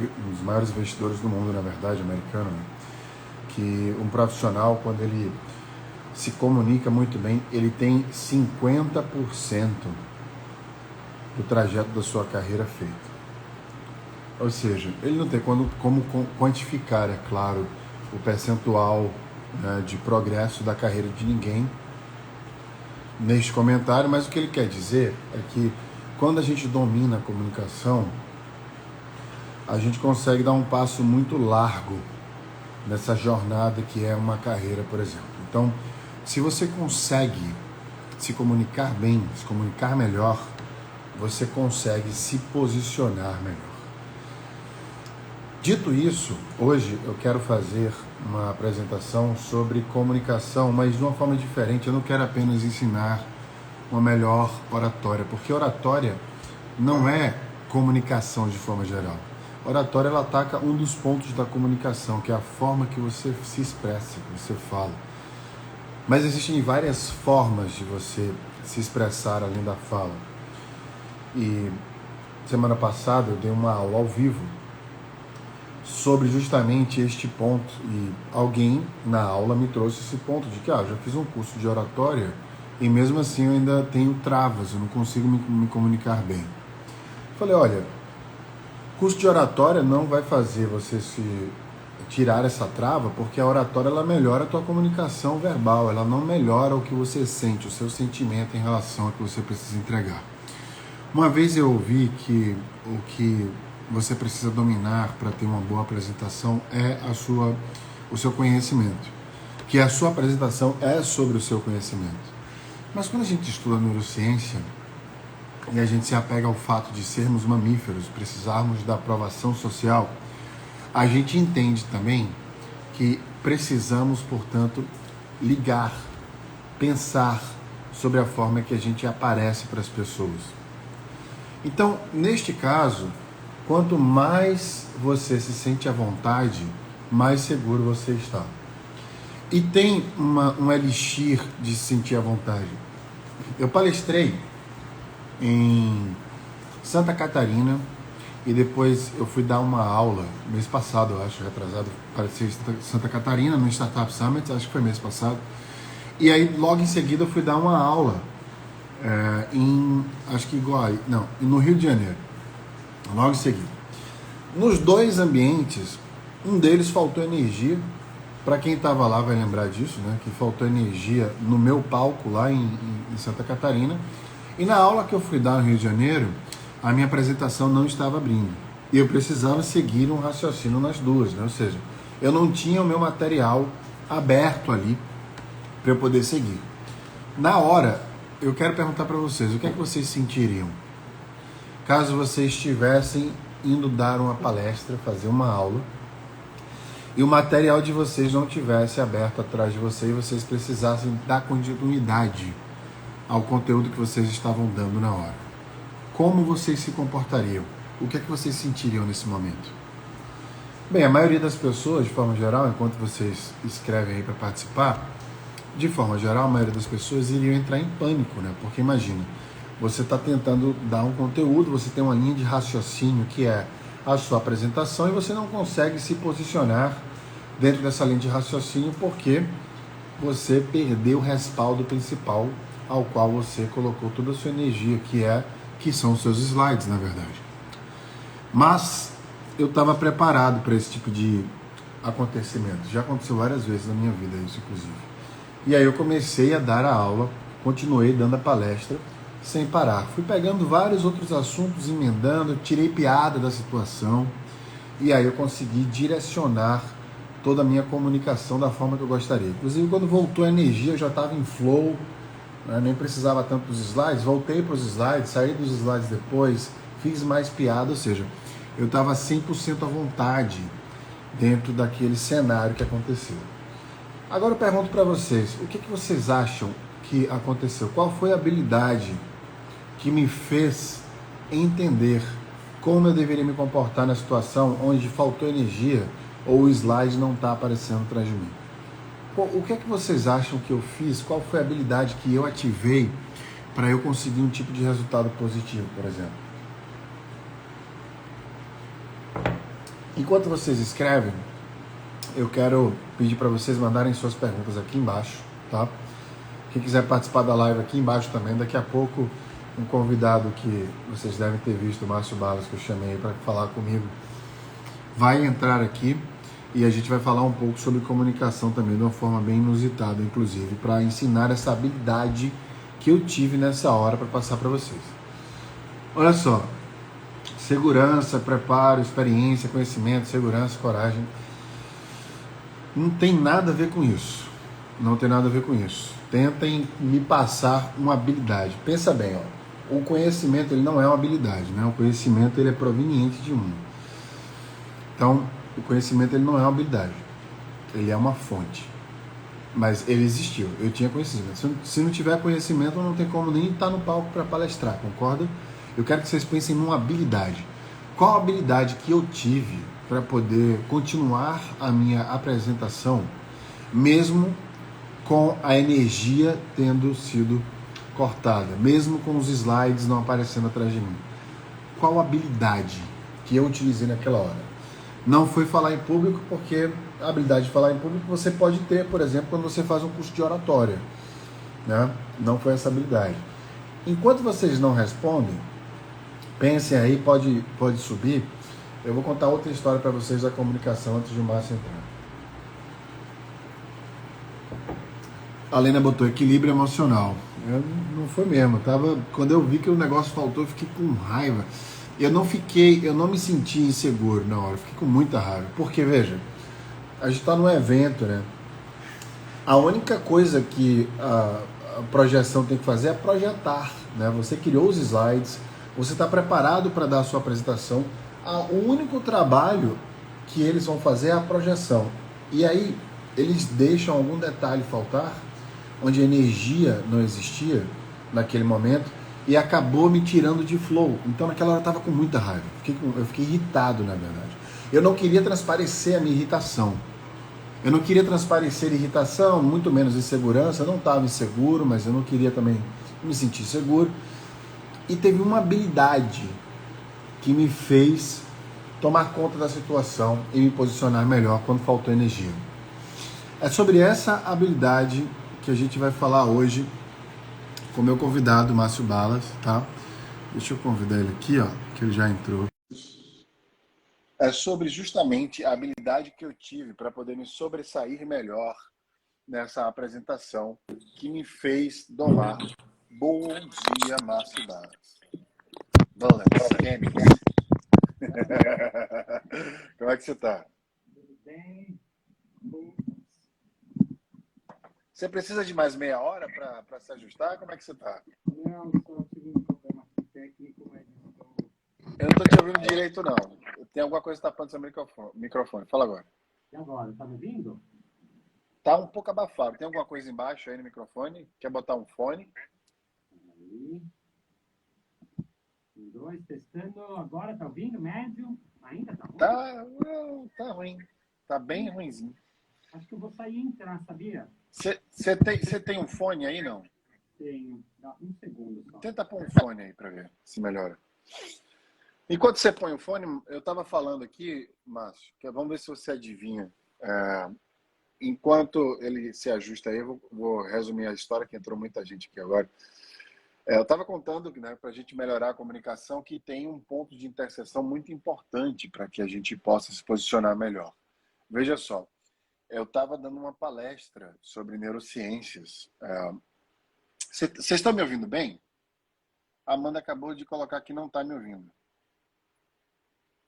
um dos maiores investidores do mundo, na verdade, americano, né? Que um profissional, quando ele se comunica muito bem, ele tem 50% do trajeto da sua carreira feito. Ou seja, ele não tem como quantificar, é claro, o percentual, né, de progresso da carreira de ninguém neste comentário, mas o que ele quer dizer é que quando a gente domina a comunicação, a gente consegue dar um passo muito largo nessa jornada que é uma carreira, por exemplo. Então, se você consegue se comunicar bem, se comunicar melhor, você consegue se posicionar melhor. Dito isso, hoje eu quero fazer uma apresentação sobre comunicação, mas de uma forma diferente. Eu não quero apenas ensinar uma melhor oratória, porque oratória não é comunicação de forma geral. Oratória, ela ataca um dos pontos da comunicação, que é a forma que você se expressa, que você fala. Mas existem várias formas de você se expressar além da fala. E semana passada eu dei uma aula ao vivo sobre justamente este ponto, e alguém na aula me trouxe esse ponto de que eu já fiz um curso de oratória e mesmo assim eu ainda tenho travas, eu não consigo me comunicar bem. Falei, olha, curso de oratória não vai fazer você se tirar essa trava, porque a oratória ela melhora a tua comunicação verbal, ela não melhora o que você sente, o seu sentimento em relação ao que você precisa entregar. Uma vez eu ouvi que o que você precisa dominar para ter uma boa apresentação é o seu conhecimento, que a sua apresentação é sobre o seu conhecimento. Mas quando a gente estuda neurociência e a gente se apega ao fato de sermos mamíferos, precisarmos da aprovação social, a gente entende também que precisamos, portanto, ligar, pensar sobre a forma que a gente aparece para as pessoas. Então, neste caso, quanto mais você se sente à vontade, mais seguro você está. E tem um elixir de se sentir à vontade. Eu palestrei em Santa Catarina e depois eu fui dar uma aula, mês passado, eu acho, retrasado, palestrei em Santa Catarina, no Startup Summit, acho que foi mês passado. E aí, logo em seguida, eu fui dar uma aula no Rio de Janeiro. Logo em seguida. Nos dois ambientes, um deles faltou energia. Para quem estava lá vai lembrar disso, né? Que faltou energia no meu palco lá em Santa Catarina. E na aula que eu fui dar no Rio de Janeiro, a minha apresentação não estava abrindo. E eu precisava seguir um raciocínio nas duas, né? Ou seja, eu não tinha o meu material aberto ali para eu poder seguir. Na hora, eu quero perguntar para vocês, o que é que vocês sentiriam caso vocês estivessem indo dar uma palestra, fazer uma aula, e o material de vocês não tivesse aberto atrás de vocês e vocês precisassem dar continuidade ao conteúdo que vocês estavam dando na hora? Como vocês se comportariam? O que é que vocês sentiriam nesse momento? Bem, a maioria das pessoas, de forma geral, enquanto vocês escrevem aí para participar, de forma geral, a maioria das pessoas iriam entrar em pânico, né? Porque imagina, você está tentando dar um conteúdo, você tem uma linha de raciocínio que é a sua apresentação e você não consegue se posicionar dentro dessa linha de raciocínio porque você perdeu o respaldo principal ao qual você colocou toda a sua energia, que são os seus slides, na verdade. Mas eu estava preparado para esse tipo de acontecimento. Já aconteceu várias vezes na minha vida isso, inclusive. E aí eu comecei a dar a aula, continuei dando a palestra sem parar. Fui pegando vários outros assuntos, emendando, tirei piada da situação e aí eu consegui direcionar toda a minha comunicação da forma que eu gostaria. Inclusive, quando voltou a energia, eu já estava em flow, né? Nem precisava tanto dos slides, voltei para os slides, saí dos slides depois, fiz mais piada, ou seja, eu estava 100% à vontade dentro daquele cenário que aconteceu. Agora eu pergunto para vocês, o que vocês acham que aconteceu? Qual foi a habilidade que me fez entender como eu deveria me comportar na situação onde faltou energia ou o slide não está aparecendo atrás de mim? O que é que vocês acham que eu fiz? Qual foi a habilidade que eu ativei para eu conseguir um tipo de resultado positivo, por exemplo? Enquanto vocês escrevem, eu quero pedir para vocês mandarem suas perguntas aqui embaixo, tá? Quem quiser participar da live aqui embaixo também, daqui a pouco um convidado que vocês devem ter visto, o Márcio Balas, que eu chamei para falar comigo, vai entrar aqui e a gente vai falar um pouco sobre comunicação também, de uma forma bem inusitada, inclusive, para ensinar essa habilidade que eu tive nessa hora para passar para vocês. Olha só, segurança, preparo, experiência, conhecimento, segurança, coragem, não tem nada a ver com isso. Não tem nada a ver com isso. Tentem me passar uma habilidade. Pensa bem, ó. O conhecimento ele não é uma habilidade, né? O conhecimento ele é proveniente de um. Então, o conhecimento ele não é uma habilidade. Ele é uma fonte. Mas ele existiu. Eu tinha conhecimento. Se não tiver conhecimento, não tem como nem estar no palco para palestrar, concorda? Eu quero que vocês pensem numa habilidade. Qual a habilidade que eu tive para poder continuar a minha apresentação, mesmo com a energia tendo sido cortada, mesmo com os slides não aparecendo atrás de mim? Qual a habilidade que eu utilizei naquela hora? Não foi falar em público, porque a habilidade de falar em público você pode ter, por exemplo, quando você faz um curso de oratória, né? Não foi essa habilidade. Enquanto vocês não respondem, pensem aí, pode subir. Eu vou contar outra história para vocês da comunicação antes de o Márcio entrar. A Lena botou equilíbrio emocional. Não foi mesmo. Quando eu vi que o negócio faltou, eu fiquei com raiva. Eu não me senti inseguro na hora, eu fiquei com muita raiva. Porque, veja, a gente está num evento, né? A única coisa que a projeção tem que fazer é projetar, né? Você criou os slides, você está preparado para dar a sua apresentação. O único trabalho que eles vão fazer é a projeção. E aí, eles deixam algum detalhe faltar, onde a energia não existia naquele momento, e acabou me tirando de flow. Então naquela hora eu estava com muita raiva. Eu fiquei irritado, na verdade. Eu não queria transparecer a minha irritação. Eu não queria transparecer irritação, muito menos insegurança. Eu não estava inseguro, mas eu não queria também me sentir seguro. E teve uma habilidade que me fez tomar conta da situação e me posicionar melhor quando faltou energia. É sobre essa habilidade que a gente vai falar hoje com o meu convidado, Márcio Balas, tá? Deixa eu convidar ele aqui, ó, que ele já entrou. É sobre justamente a habilidade que eu tive para poder me sobressair melhor nessa apresentação, que me fez domar. Bom dia, Márcio Balas. Valens, como é que você tá? Tudo bem? Você precisa de mais meia hora para se ajustar? Como é que você tá? Não, só tive um problema aqui técnico, mas estou... Eu não tô te ouvindo direito, não. Tem alguma coisa tapando seu microfone. Fala agora. E agora, tá me ouvindo? Tá um pouco abafado. Tem alguma coisa embaixo aí no microfone? Quer botar um fone? Aí. 1, 2, testando. Agora tá ouvindo? Médio? Ainda tá ruim? Tá ruim. Tá bem ruinzinho. Acho que eu vou sair e entrar, sabia? Você tem um fone aí, não? Tenho. Dá um segundo só. Tenta pôr um fone aí para ver se melhora. Enquanto você põe o fone, eu estava falando aqui, Márcio, que vamos ver se você adivinha. Enquanto ele se ajusta aí, eu vou resumir a história, que entrou muita gente aqui agora. Eu estava contando, né, para a gente melhorar a comunicação, que tem um ponto de interseção muito importante para que a gente possa se posicionar melhor. Veja só, eu estava dando uma palestra sobre neurociências. Vocês estão me ouvindo bem? A Amanda acabou de colocar que não está me ouvindo.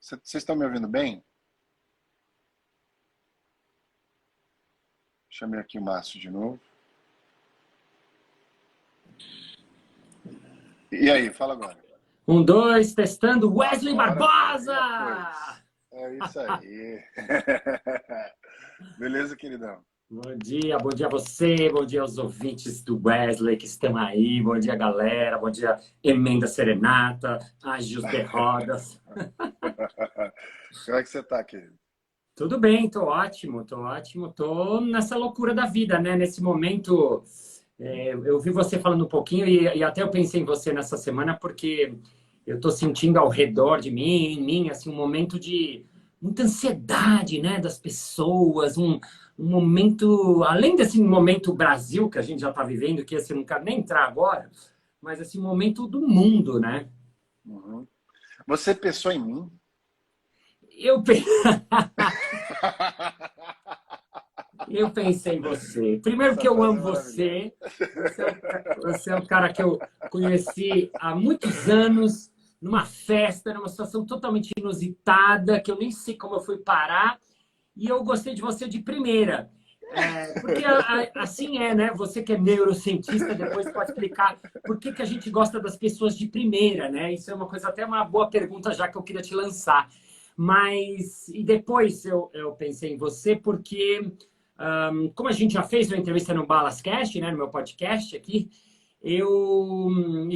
Vocês estão me ouvindo bem? Chamei aqui o Márcio de novo. E aí, fala agora. 1, 2, testando. Wesley Agora, Barbosa! É isso aí. Beleza, queridão? Bom dia a você, bom dia aos ouvintes do Wesley que estão aí, bom dia galera, bom dia Emenda Serenata, Ágios de Rodas. Como é que você tá, querido? Tudo bem, tô ótimo, tô nessa loucura da vida, né? Nesse momento, eu vi você falando um pouquinho e até eu pensei em você nessa semana porque eu tô sentindo ao redor de mim, em mim, assim, um momento de muita ansiedade, né, das pessoas, um momento, além desse momento Brasil que a gente já está vivendo, que assim, eu não quero nem entrar agora, mas esse momento do mundo, né? Uhum. Você pensou em mim? Eu, eu pensei em você. Primeiro Essa que eu frase é amo maravilhosa. você. Você é um cara que eu conheci há muitos anos, numa festa, numa situação totalmente inusitada, que eu nem sei como eu fui parar. E eu gostei de você de primeira. Porque assim é, né? Você que é neurocientista, depois pode explicar por que a gente gosta das pessoas de primeira, né? Isso é uma coisa, até uma boa pergunta já que eu queria te lançar. Mas, e depois eu pensei em você porque, como a gente já fez uma entrevista no Balascast, né? No meu podcast aqui, e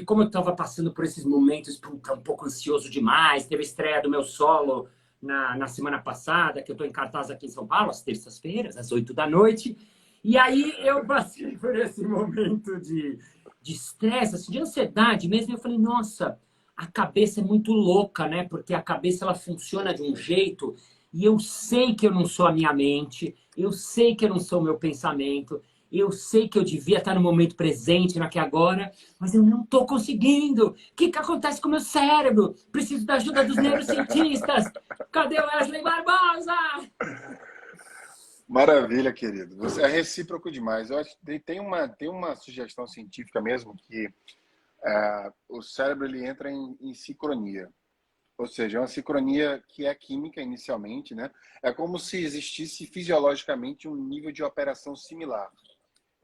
como eu estava passando por esses momentos, puta, um pouco ansioso demais, teve a estreia do meu solo na semana passada, que eu estou em cartaz aqui em São Paulo, às terças-feiras, às 8 da noite. E aí eu passei por esse momento de estresse, assim, de ansiedade mesmo. E eu falei, nossa, a cabeça é muito louca, né? Porque a cabeça ela funciona de um jeito e eu sei que eu não sou a minha mente, eu sei que eu não sou o meu pensamento, eu sei que eu devia estar no momento presente, no aqui e agora, mas eu não estou conseguindo. O que acontece com o meu cérebro? Preciso da ajuda dos neurocientistas. Cadê o Wesley Barbosa? Maravilha, querido. Você é recíproco demais. Eu acho que tem uma sugestão científica mesmo que o cérebro ele entra em sincronia. Ou seja, é uma sincronia que é química inicialmente, né? É como se existisse fisiologicamente um nível de operação similar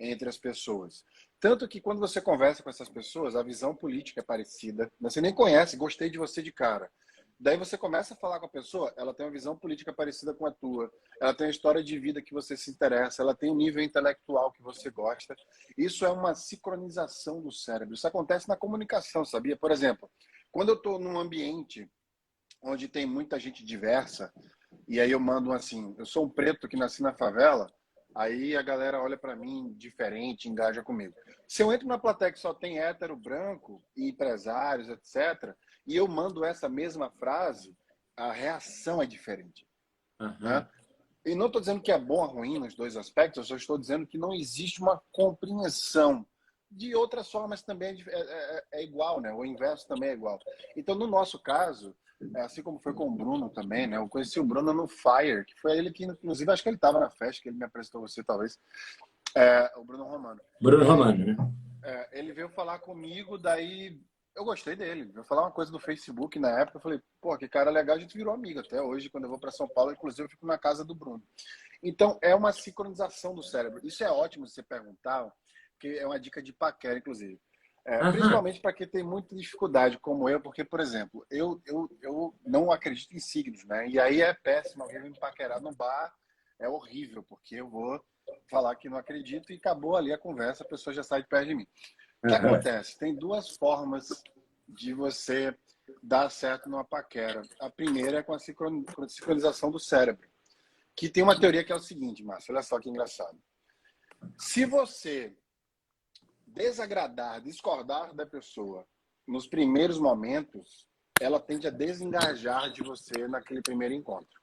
entre as pessoas. Tanto que quando você conversa com essas pessoas, a visão política é parecida. Você nem conhece, gostei de você de cara. Daí você começa a falar com a pessoa, ela tem uma visão política parecida com a tua, ela tem uma história de vida que você se interessa, ela tem um nível intelectual que você gosta. Isso é uma sincronização do cérebro. Isso acontece na comunicação, sabia? Por exemplo, quando eu estou num ambiente onde tem muita gente diversa, e aí eu mando assim, eu sou um preto que nasci na favela, aí a galera olha para mim diferente, engaja comigo. Se eu entro na plateia que só tem hétero branco e empresários, etc., e eu mando essa mesma frase, a reação é diferente, Uhum. né? E não estou dizendo que é bom ou ruim nos dois aspectos, eu só estou dizendo que não existe uma compreensão. De outras formas também é igual, né? O inverso também é igual. Então, no nosso caso, assim como foi com o Bruno também, né? Eu conheci o Bruno no Fire, que foi ele que, inclusive, acho que ele estava na festa, que ele me apresentou você, talvez, o Bruno Romano. Bruno É, Romano, né? ele veio falar comigo, daí eu gostei dele. Veio falar uma coisa do Facebook na época, eu falei, pô, que cara legal, a gente virou amigo até hoje, quando eu vou para São Paulo, inclusive eu fico na casa do Bruno. Então, é uma sincronização do cérebro. Isso é ótimo você perguntar, porque é uma dica de paquera, inclusive. Uhum. Principalmente para quem tem muita dificuldade, como eu, porque, por exemplo, eu não acredito em signos, né? E aí é péssimo alguém me paquerar no bar, é horrível, porque eu vou falar que não acredito e acabou ali a conversa, a pessoa já sai de perto de mim. O que Uhum. acontece? Tem duas formas de você dar certo numa paquera. A primeira é com a sincronização do cérebro, que tem uma teoria que é o seguinte, Márcio, olha só que engraçado. Se você desagradar, discordar da pessoa nos primeiros momentos, ela tende a desengajar de você naquele primeiro encontro.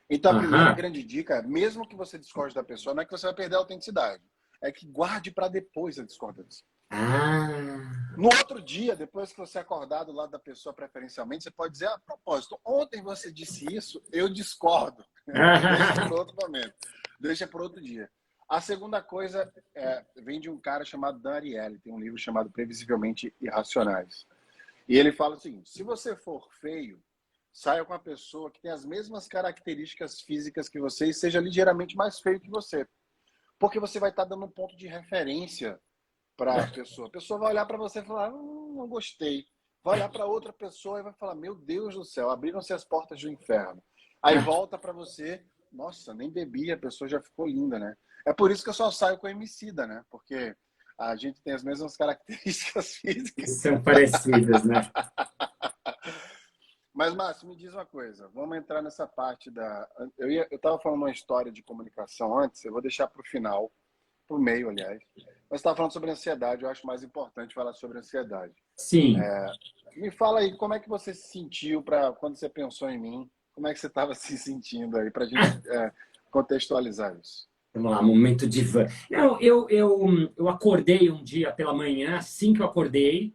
Então, a primeira Uhum. grande dica, mesmo que você discorde da pessoa, não é que você vai perder a autenticidade, é que guarde para depois a discordância. Ah. No outro dia, depois que você acordar do lado da pessoa preferencialmente, você pode dizer, a propósito, ontem você disse isso, eu discordo. Deixa para outro momento. Deixa para outro dia. A segunda coisa vem de um cara chamado Dan Ariely, tem um livro chamado Previsivelmente Irracionais. E ele fala o seguinte, se você for feio, saia com a pessoa que tem as mesmas características físicas que você e seja ligeiramente mais feio que você. Porque você vai estar dando um ponto de referência para a pessoa. A pessoa vai olhar para você e falar, não gostei. Vai olhar para outra pessoa e vai falar, meu Deus do céu, abriram-se as portas do inferno. Aí volta para você, nossa, nem bebi, a pessoa já ficou linda, né? É por isso que eu só saio com Emicida, né? Porque a gente tem as mesmas características físicas. São parecidas, né? Mas, Márcio, me diz uma coisa. Vamos entrar nessa parte da... Eu estava falando uma história de comunicação antes, eu vou deixar para o final, para o meio, aliás. Mas estava falando sobre ansiedade, eu acho mais importante falar sobre ansiedade. Sim. Me fala aí, como é que você se sentiu quando você pensou em mim? Como é que você estava se sentindo aí, para a gente contextualizar isso? Vamos lá, momento de van. Não, eu acordei um dia pela manhã, assim que eu acordei,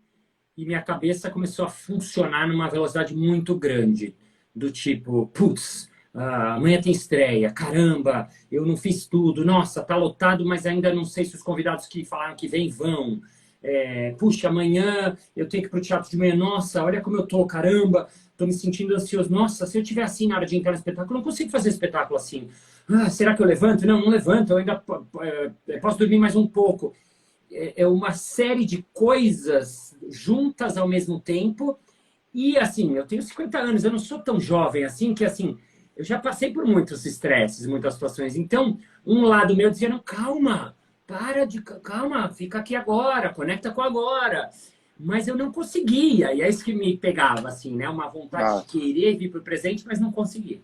e minha cabeça começou a funcionar numa velocidade muito grande. Do tipo, putz, amanhã tem estreia, caramba, eu não fiz tudo, nossa, tá lotado, mas ainda não sei se os convidados que falaram que vêm vão. Puxa, amanhã eu tenho que ir pro teatro de manhã, nossa, olha como eu tô, caramba, tô me sentindo ansioso. Nossa, se eu tiver assim na hora de entrar no espetáculo, eu não consigo fazer espetáculo assim. Será que eu levanto? Não, não levanto, eu ainda posso dormir mais um pouco. É uma série de coisas juntas ao mesmo tempo. E assim, eu tenho 50 anos, eu não sou tão jovem assim, que assim, eu já passei por muitos estresses, muitas situações. Então, um lado meu dizia, não, calma, calma, fica aqui agora, conecta com agora. Mas eu não conseguia, e é isso que me pegava, assim, né? Uma vontade de Ah, querer vir para o presente, mas não conseguia.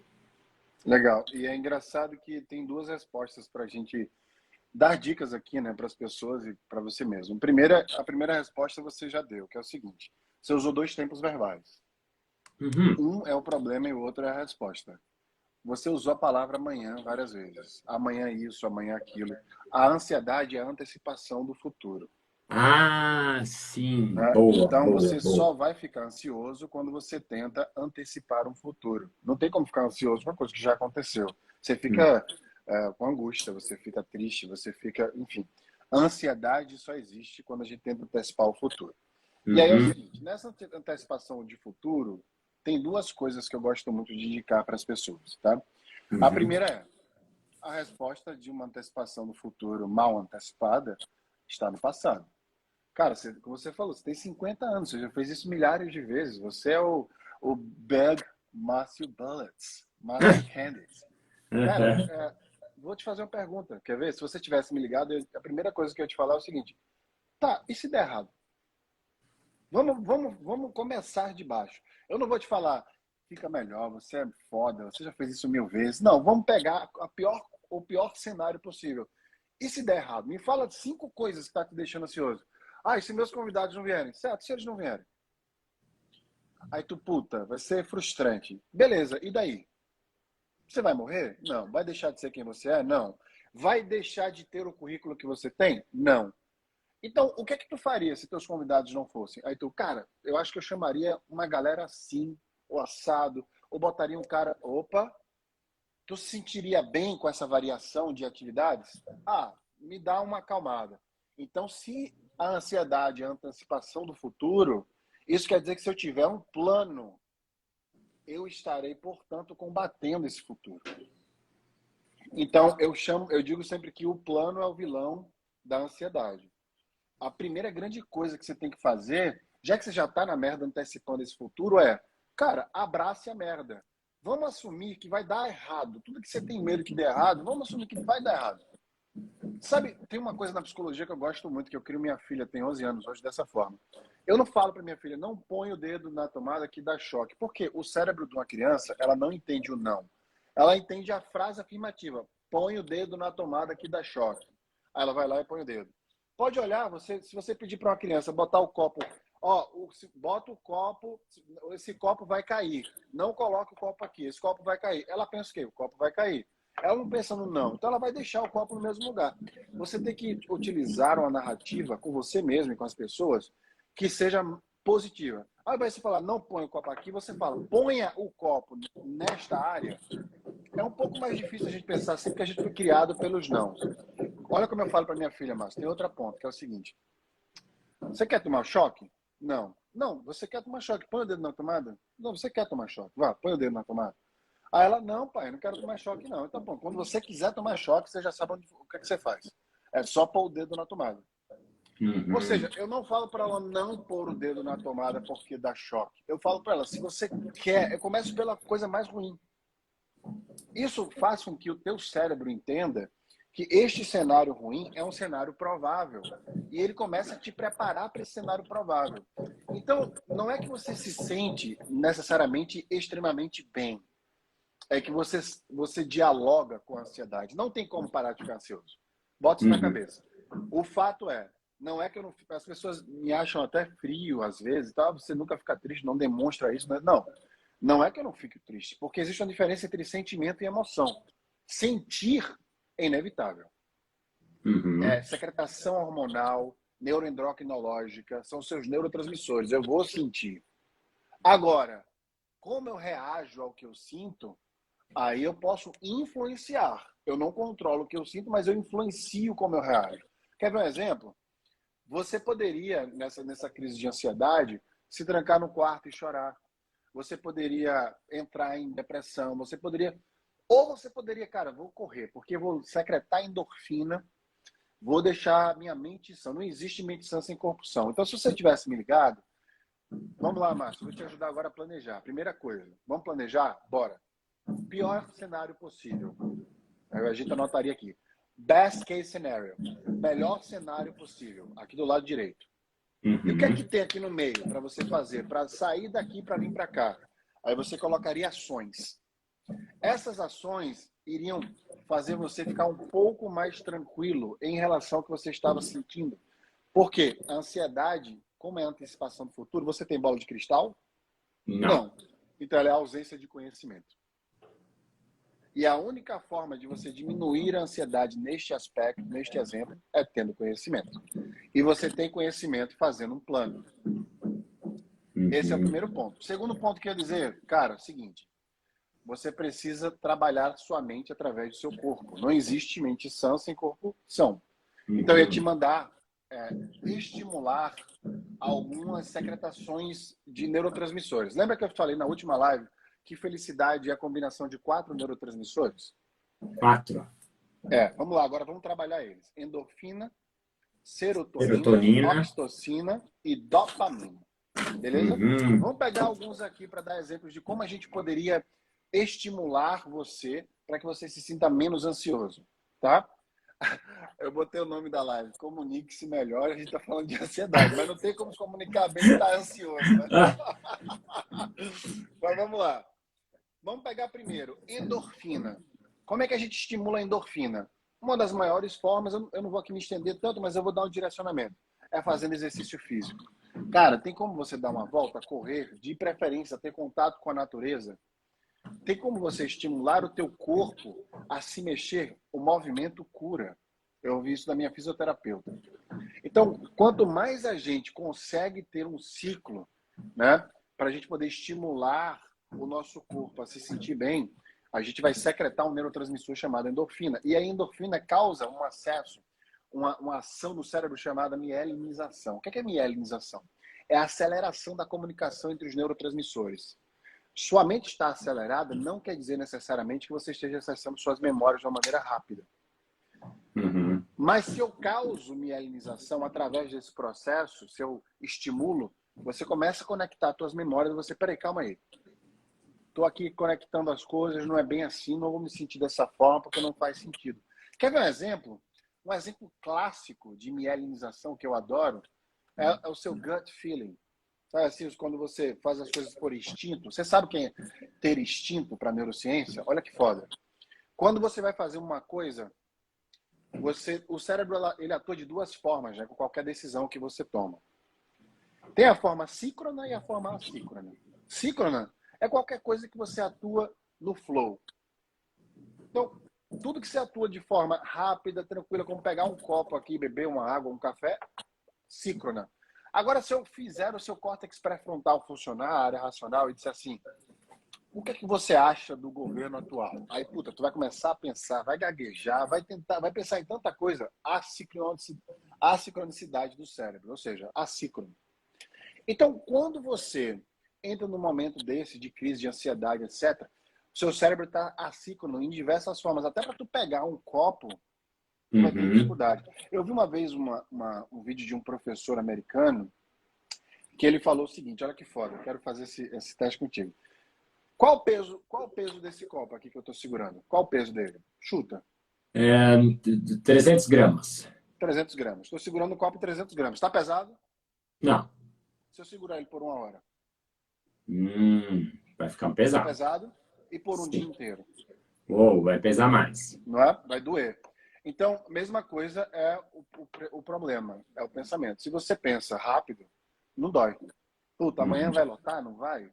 legal. E é engraçado que tem duas respostas para a gente dar dicas aqui, né, para as pessoas e para você mesmo. A primeira resposta você já deu, que é o seguinte: você usou dois tempos verbais. Uhum. Um é o problema e o outro é a resposta. Você usou a palavra amanhã várias vezes. Amanhã isso, amanhã aquilo. A ansiedade é a antecipação do futuro. Ah, sim, Né? boa, Então boa, você boa. só vai ficar ansioso quando você tenta antecipar um futuro. Não tem como ficar ansioso com uma coisa que já aconteceu. Você Hum. fica com angústia, você fica triste, você fica, enfim. A ansiedade só existe quando a gente tenta antecipar o futuro. E aí é o Uhum, seguinte, nessa antecipação de futuro, tem duas coisas que eu gosto muito de indicar para as pessoas, tá? A uhum. primeira é, a resposta de uma antecipação do futuro mal antecipada está no passado. Cara, como você falou, você tem 50 anos, você já fez isso milhares de vezes. Você é o Bad Matthew Bullets, Matthew Candidates. Cara, Uhum. vou te fazer uma pergunta. Quer ver? Se você tivesse me ligado, a primeira coisa que eu ia te falar é o seguinte: tá, e se der errado? Vamos começar de baixo. Eu não vou te falar, fica melhor, você é foda, você já fez isso 1000 vezes. Não, vamos pegar o pior cenário possível. E se der errado? Me fala 5 coisas que está te deixando ansioso. Ah, e se meus convidados não vierem? Certo, se eles não vierem. Aí tu, puta, vai ser frustrante. Beleza, e daí? Você vai morrer? Não. Vai deixar de ser quem você é? Não. Vai deixar de ter o currículo que você tem? Não. Então, o que é que tu faria se teus convidados não fossem? Aí tu, cara, eu acho que eu chamaria uma galera assim, ou assado, ou botaria um cara, opa, tu se sentiria bem com essa variação de atividades? Ah, me dá uma acalmada. Então, se a ansiedade é a antecipação do futuro, isso quer dizer que se eu tiver um plano, eu estarei, portanto, combatendo esse futuro. Então, eu digo sempre que o plano é o vilão da ansiedade. A primeira grande coisa que você tem que fazer, já que você já está na merda antecipando esse futuro, é, cara, abrace a merda. Vamos assumir que vai dar errado. Tudo que você tem medo que dê errado, vamos assumir que vai dar errado. Sabe, tem uma coisa na psicologia que eu gosto muito, que eu crio minha filha, tem 11 anos hoje, dessa forma. Eu não falo para minha filha, não põe o dedo na tomada que dá choque. Porque o cérebro de uma criança, ela não entende o não. Ela entende a frase afirmativa, põe o dedo na tomada que dá choque. Aí ela vai lá e põe o dedo. Pode olhar, se você pedir para uma criança botar o copo, bota o copo, esse copo vai cair. Não coloque o copo aqui, esse copo vai cair. Ela pensa o quê? O copo vai cair. Ela não pensa no não, então ela vai deixar o copo no mesmo lugar. Você tem que utilizar uma narrativa com você mesmo e com as pessoas que seja positiva. Ao invés de você falar, não põe o copo aqui, você fala, ponha o copo nesta área. É um pouco mais difícil a gente pensar assim, porque a gente foi criado pelos não. Olha como eu falo para minha filha, Márcio, tem outra ponta, que é o seguinte. Você quer tomar choque? Não. Não, você quer tomar choque. Põe o dedo na tomada? Não, você quer tomar choque. Vá, põe o dedo na tomada. Aí ela, não, pai, não quero tomar choque, não. Então, bom, quando você quiser tomar choque, você já sabe o que você faz. É só pôr o dedo na tomada. Ou Uhum. seja, eu não falo para ela não pôr o dedo na tomada porque dá choque. Eu falo para ela, se você quer, eu começo pela coisa mais ruim. Isso faz com que o teu cérebro entenda que este cenário ruim é um cenário provável. E ele começa a te preparar para esse cenário provável. Então, não é que você se sente necessariamente extremamente bem. É que você dialoga com a ansiedade. Não tem como parar de ficar ansioso. Bota isso na Uhum. cabeça. O fato é, não é que eu não. As pessoas me acham até frio às vezes, tá? Você nunca fica triste, não demonstra isso, né? Não. Não é que eu não fique triste, porque existe uma diferença entre sentimento e emoção. Sentir é inevitável. Uhum. Secretação hormonal, neuroendocrinológica, são seus neurotransmissores. Eu vou sentir. Agora, como eu reajo ao que eu sinto, aí eu posso influenciar. Eu não controlo o que eu sinto, mas eu influencio como eu reajo. Quer ver um exemplo? Você poderia, nessa crise de ansiedade, se trancar no quarto e chorar. Você poderia entrar em depressão. Ou você poderia, cara, vou correr, porque vou secretar endorfina, vou deixar minha mente sã. Não existe mente sã sem corpo são. Então, se você tivesse me ligado, vamos lá, Márcio, vou te ajudar agora a planejar. Primeira coisa, vamos planejar? Bora. Pior cenário possível. A gente anotaria aqui. Best case scenario. Melhor cenário possível. Aqui do lado direito. E o que é que Uhum. tem aqui no meio para você fazer? Para sair daqui para vir para cá. Aí você colocaria ações. Essas ações iriam fazer você ficar um pouco mais tranquilo em relação ao que você estava sentindo. Porque a ansiedade, como é a antecipação do futuro, você tem bola de cristal? Não. Não. Então ela é a ausência de conhecimento. E a única forma de você diminuir a ansiedade neste aspecto, neste exemplo, é tendo conhecimento. E você tem conhecimento fazendo um plano. Esse é o Uhum. primeiro ponto. O segundo ponto que eu ia dizer, cara, é o seguinte. Você precisa trabalhar sua mente através do seu corpo. Não existe mente sã sem corpo são. Então, eu ia te Uhum. mandar estimular algumas secretações de neurotransmissores. Lembra que eu falei na última live que felicidade é a combinação de 4 neurotransmissores? 4. Vamos lá, agora vamos trabalhar eles. Endorfina, serotonina, Serotonina. oxitocina e dopamina. Beleza? Uhum. Vamos pegar alguns aqui para dar exemplos de como a gente poderia estimular você para que você se sinta menos ansioso, tá? Eu botei o nome da live, comunique-se melhor, a gente está falando de ansiedade, mas não tem como se comunicar bem e estar ansioso, né? Ah. Mas vamos lá. Vamos pegar primeiro, endorfina. Como é que a gente estimula a endorfina? Uma das maiores formas, eu não vou aqui me estender tanto, mas eu vou dar um direcionamento, é fazendo exercício físico. Cara, tem como você dar uma volta, correr, de preferência, ter contato com a natureza? Tem como você estimular o teu corpo a se mexer? O movimento cura. Eu ouvi isso da minha fisioterapeuta. Então, quanto mais a gente consegue ter um ciclo, né, para a gente poder estimular o nosso corpo a se sentir bem, a gente vai secretar um neurotransmissor chamado endorfina. E a endorfina causa um acesso, uma ação no cérebro chamada mielinização. O que é mielinização? É a aceleração da comunicação entre os neurotransmissores. Sua mente está acelerada não quer dizer necessariamente que você esteja acessando suas memórias de uma maneira rápida. Uhum. Mas se eu causo mielinização através desse processo, se eu estimulo, você começa a conectar as suas memórias, você, peraí, calma aí. Estou aqui conectando as coisas, não é bem assim, não vou me sentir dessa forma porque não faz sentido. Quer ver um exemplo? Um exemplo clássico de mielinização que eu adoro é o seu gut feeling. Sabe assim, quando você faz as coisas por instinto. Você sabe quem é ter instinto para neurociência? Olha que foda. Quando você vai fazer uma coisa, o cérebro ele atua de duas formas, né, com qualquer decisão que você toma. Tem a forma síncrona e a forma assíncrona. Síncrona é qualquer coisa que você atua no flow. Então, tudo que você atua de forma rápida, tranquila, como pegar um copo aqui, beber uma água, um café, síncrona. Agora, se eu fizer o seu córtex pré-frontal funcionar, a área racional, e disser assim, o que é que você acha do governo atual? Aí, puta, tu vai começar a pensar, vai gaguejar, vai tentar, vai pensar em tanta coisa, a sincronicidade do cérebro, ou seja, assíncrono. Então, quando você entra num momento desse, de crise, de ansiedade, etc., o seu cérebro está assíncrono em diversas formas. Até para tu pegar um copo, tu vai ter Uhum. dificuldade. Eu vi uma vez um vídeo de um professor americano que ele falou o seguinte, olha que foda, eu quero fazer esse teste contigo. Qual o peso desse copo aqui que eu estou segurando? Qual o peso dele? Chuta. 300 gramas. 300 gramas. Estou segurando o copo 300 gramas. Está pesado? Não. Se eu segurar ele por uma hora? Vai ficar Fica pesado. pesado. E por um dia Sim. inteiro? Uou, vai pesar mais. Não é? Vai doer. Então, mesma coisa é o problema, é o pensamento. Se você pensa rápido, não dói. Puta, amanhã Uhum. vai lotar? Não vai?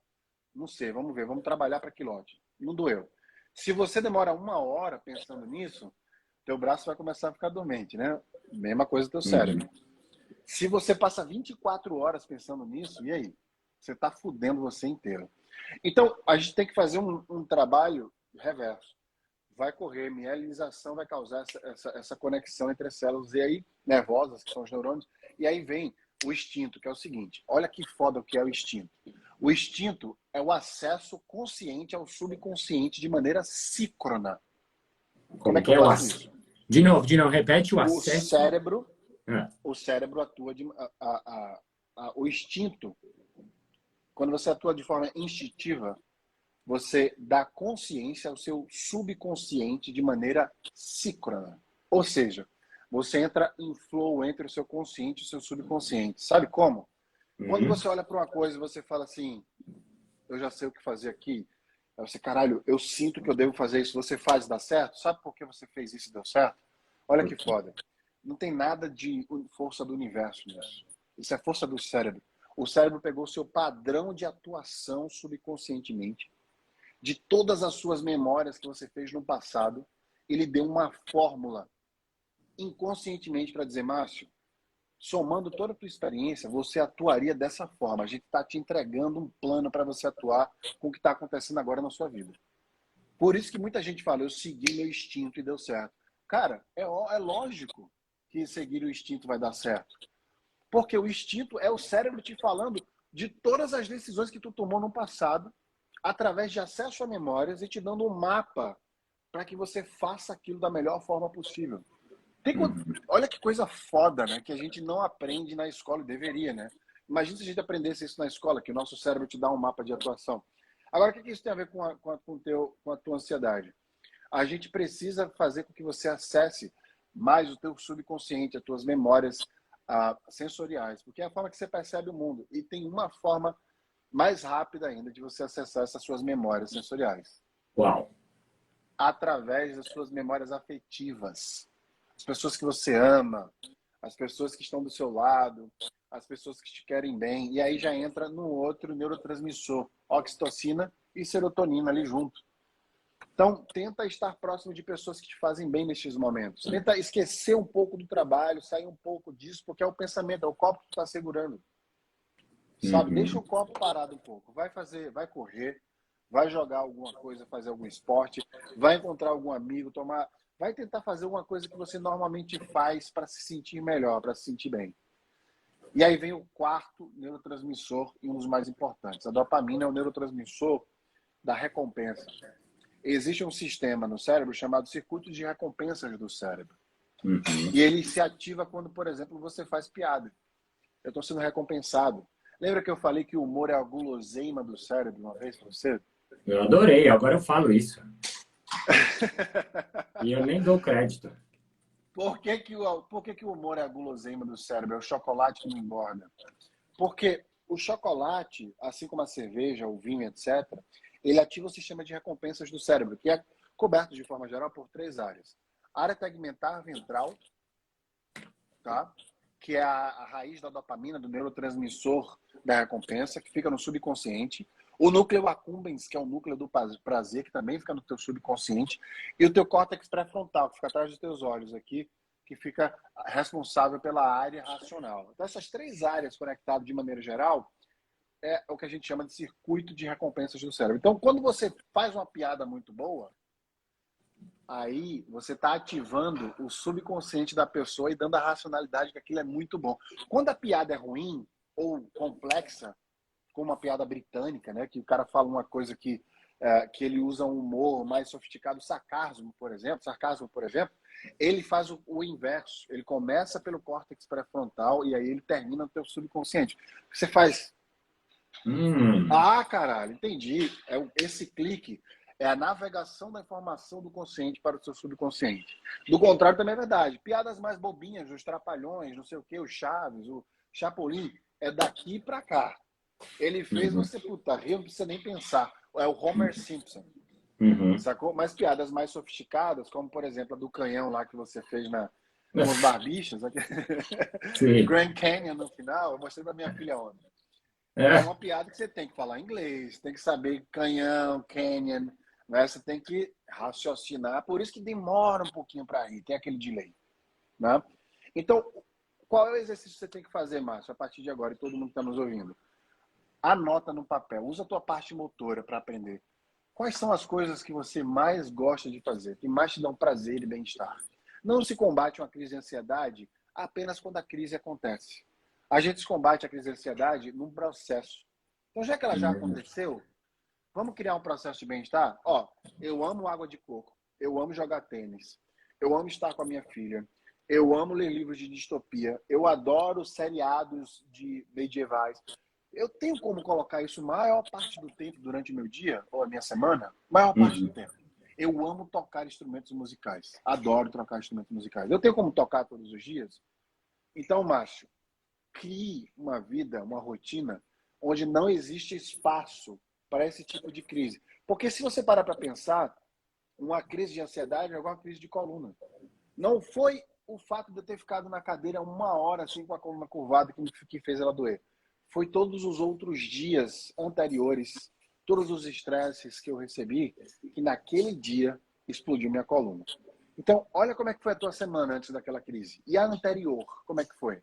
Não sei, vamos ver, vamos trabalhar para quilote. Não doeu. Se você demora 1 hora pensando nisso, teu braço vai começar a ficar dormente, né? Mesma coisa do teu cérebro. Se você passa 24 horas pensando nisso, e aí? Você está fudendo você inteiro. Então, a gente tem que fazer um trabalho reverso. Vai correr, mielinização vai causar essa conexão entre as células e aí, nervosas, que são os neurônios, e aí vem o instinto, que é o seguinte, olha que foda o que é o instinto. O instinto é o acesso consciente ao subconsciente de maneira síncrona. Como é que eu é o faço acesso? isso? De novo, repete o O acesso. cérebro, Ah, o cérebro atua o instinto. Quando você atua de forma instintiva, você dá consciência ao seu subconsciente de maneira síncrona. Ou seja, você entra em flow entre o seu consciente e o seu subconsciente. Sabe como? Quando você olha para uma coisa e você fala assim, eu já sei o que fazer aqui. Aí você, caralho, eu sinto que eu devo fazer isso. Você faz e dá certo? Sabe por que você fez isso e deu certo? Olha que foda. Não tem nada de força do universo nisso. Isso é força do cérebro. O cérebro pegou o seu padrão de atuação subconscientemente, de todas as suas memórias que você fez no passado, ele deu uma fórmula inconscientemente para dizer, Márcio, somando toda a tua experiência, você atuaria dessa forma. A gente está te entregando um plano para você atuar com o que está acontecendo agora na sua vida. Por isso que muita gente fala, eu segui meu instinto e deu certo. Cara, é lógico que seguir o instinto vai dar certo. Porque o instinto é o cérebro te falando de todas as decisões que tu tomou no passado, através de acesso a memórias e te dando um mapa para que você faça aquilo da melhor forma possível. Olha que coisa foda, né? Que a gente não aprende na escola, deveria, né? Imagina se a gente aprendesse isso na escola, que o nosso cérebro te dá um mapa de atuação. Agora, o que isso tem a ver com a tua ansiedade? A gente precisa fazer com que você acesse mais o teu subconsciente, as tuas memórias sensoriais, porque é a forma que você percebe o mundo. E tem uma forma mais rápida ainda de você acessar essas suas memórias sensoriais. Uau! Através das suas memórias afetivas. As pessoas que você ama, as pessoas que estão do seu lado, as pessoas que te querem bem. E aí já entra no outro neurotransmissor, oxitocina e serotonina ali junto. Então, tenta estar próximo de pessoas que te fazem bem nestes momentos. Tenta esquecer um pouco do trabalho, sair um pouco disso, porque é o pensamento, é o copo que tu está segurando. Sabe? Deixa o copo parado um pouco. Vai correr, vai jogar alguma coisa, fazer algum esporte, vai encontrar algum amigo, vai tentar fazer uma coisa que você normalmente faz para se sentir melhor, para se sentir bem. E aí vem o quarto neurotransmissor e um dos mais importantes. A dopamina é o neurotransmissor da recompensa. Existe um sistema no cérebro chamado circuito de recompensas do cérebro. E ele se ativa quando, por exemplo, você faz piada. Eu estou sendo recompensado. Lembra que eu falei que o humor é a guloseima do cérebro uma vez para você? Eu adorei, agora eu falo isso. E eu nem dou crédito. Por que o humor é a guloseima do cérebro? É o chocolate que não engorda. Porque o chocolate, assim como a cerveja, o vinho, etc., ele ativa o sistema de recompensas do cérebro, que é coberto de forma geral por 3 áreas. A área tegmentar ventral, tá? Que é a raiz da dopamina, do neurotransmissor da recompensa, que fica no subconsciente. O núcleo accumbens, que é o núcleo do prazer, que também fica no teu subconsciente. E o teu córtex pré-frontal, que fica atrás dos teus olhos aqui, que fica responsável pela área racional. Então, essas 3 áreas conectadas de maneira geral é o que a gente chama de circuito de recompensas do cérebro. Então, quando você faz uma piada muito boa, aí você está ativando o subconsciente da pessoa e dando a racionalidade que aquilo é muito bom. Quando a piada é ruim ou complexa, como uma piada britânica, né, que o cara fala uma coisa que ele usa um humor mais sofisticado, sarcasmo, por exemplo, ele faz o inverso. Ele começa pelo córtex pré-frontal e aí ele termina no teu subconsciente. Você faz... Ah, caralho, entendi. Esse clique é a navegação da informação do consciente para o seu subconsciente. Do contrário, também é verdade. Piadas mais bobinhas, os Trapalhões, não sei o quê, o Chaves, o Chapolin, é daqui para cá. Ele fez você, puta, rir, não precisa nem pensar. É o Homer Simpson. Sacou? Mas piadas mais sofisticadas, como, por exemplo, a do canhão lá que você fez com os barbichos. Grand Canyon no final, eu mostrei pra minha filha ontem. É É. uma piada que você tem que falar inglês, tem que saber canhão, canyon, né? Você tem que raciocinar, por isso que demora um pouquinho para rir, tem aquele delay, né? Então, qual é o exercício que você tem que fazer, Márcio, a partir de agora, e todo mundo que está nos ouvindo? Anota no papel, usa a tua parte motora para aprender. Quais são as coisas que você mais gosta de fazer, que mais te dão prazer e bem-estar? Não se combate uma crise de ansiedade apenas quando a crise acontece. A gente combate a crise de ansiedade num processo. Então, já que ela já aconteceu, vamos criar um processo de bem-estar? Ó, eu amo água de coco, eu amo jogar tênis, eu amo estar com a minha filha, eu amo ler livros de distopia, eu adoro seriados de medievais. Eu tenho como colocar isso maior parte do tempo durante o meu dia ou a minha semana? Maior parte do Uhum. tempo. Eu amo tocar instrumentos musicais. Adoro tocar instrumentos musicais. Eu tenho como tocar todos os dias? Então, Márcio, crie uma vida, uma rotina, onde não existe espaço para esse tipo de crise. Porque se você parar para pensar, uma crise de ansiedade é uma crise de coluna. Não foi o fato de eu ter ficado na cadeira 1 hora assim com a coluna curvada que fez ela doer. Foi todos os outros dias anteriores, todos os estresses que eu recebi, que naquele dia explodiu minha coluna. Então, olha como é que foi a tua semana antes daquela crise. E a anterior, como é que foi?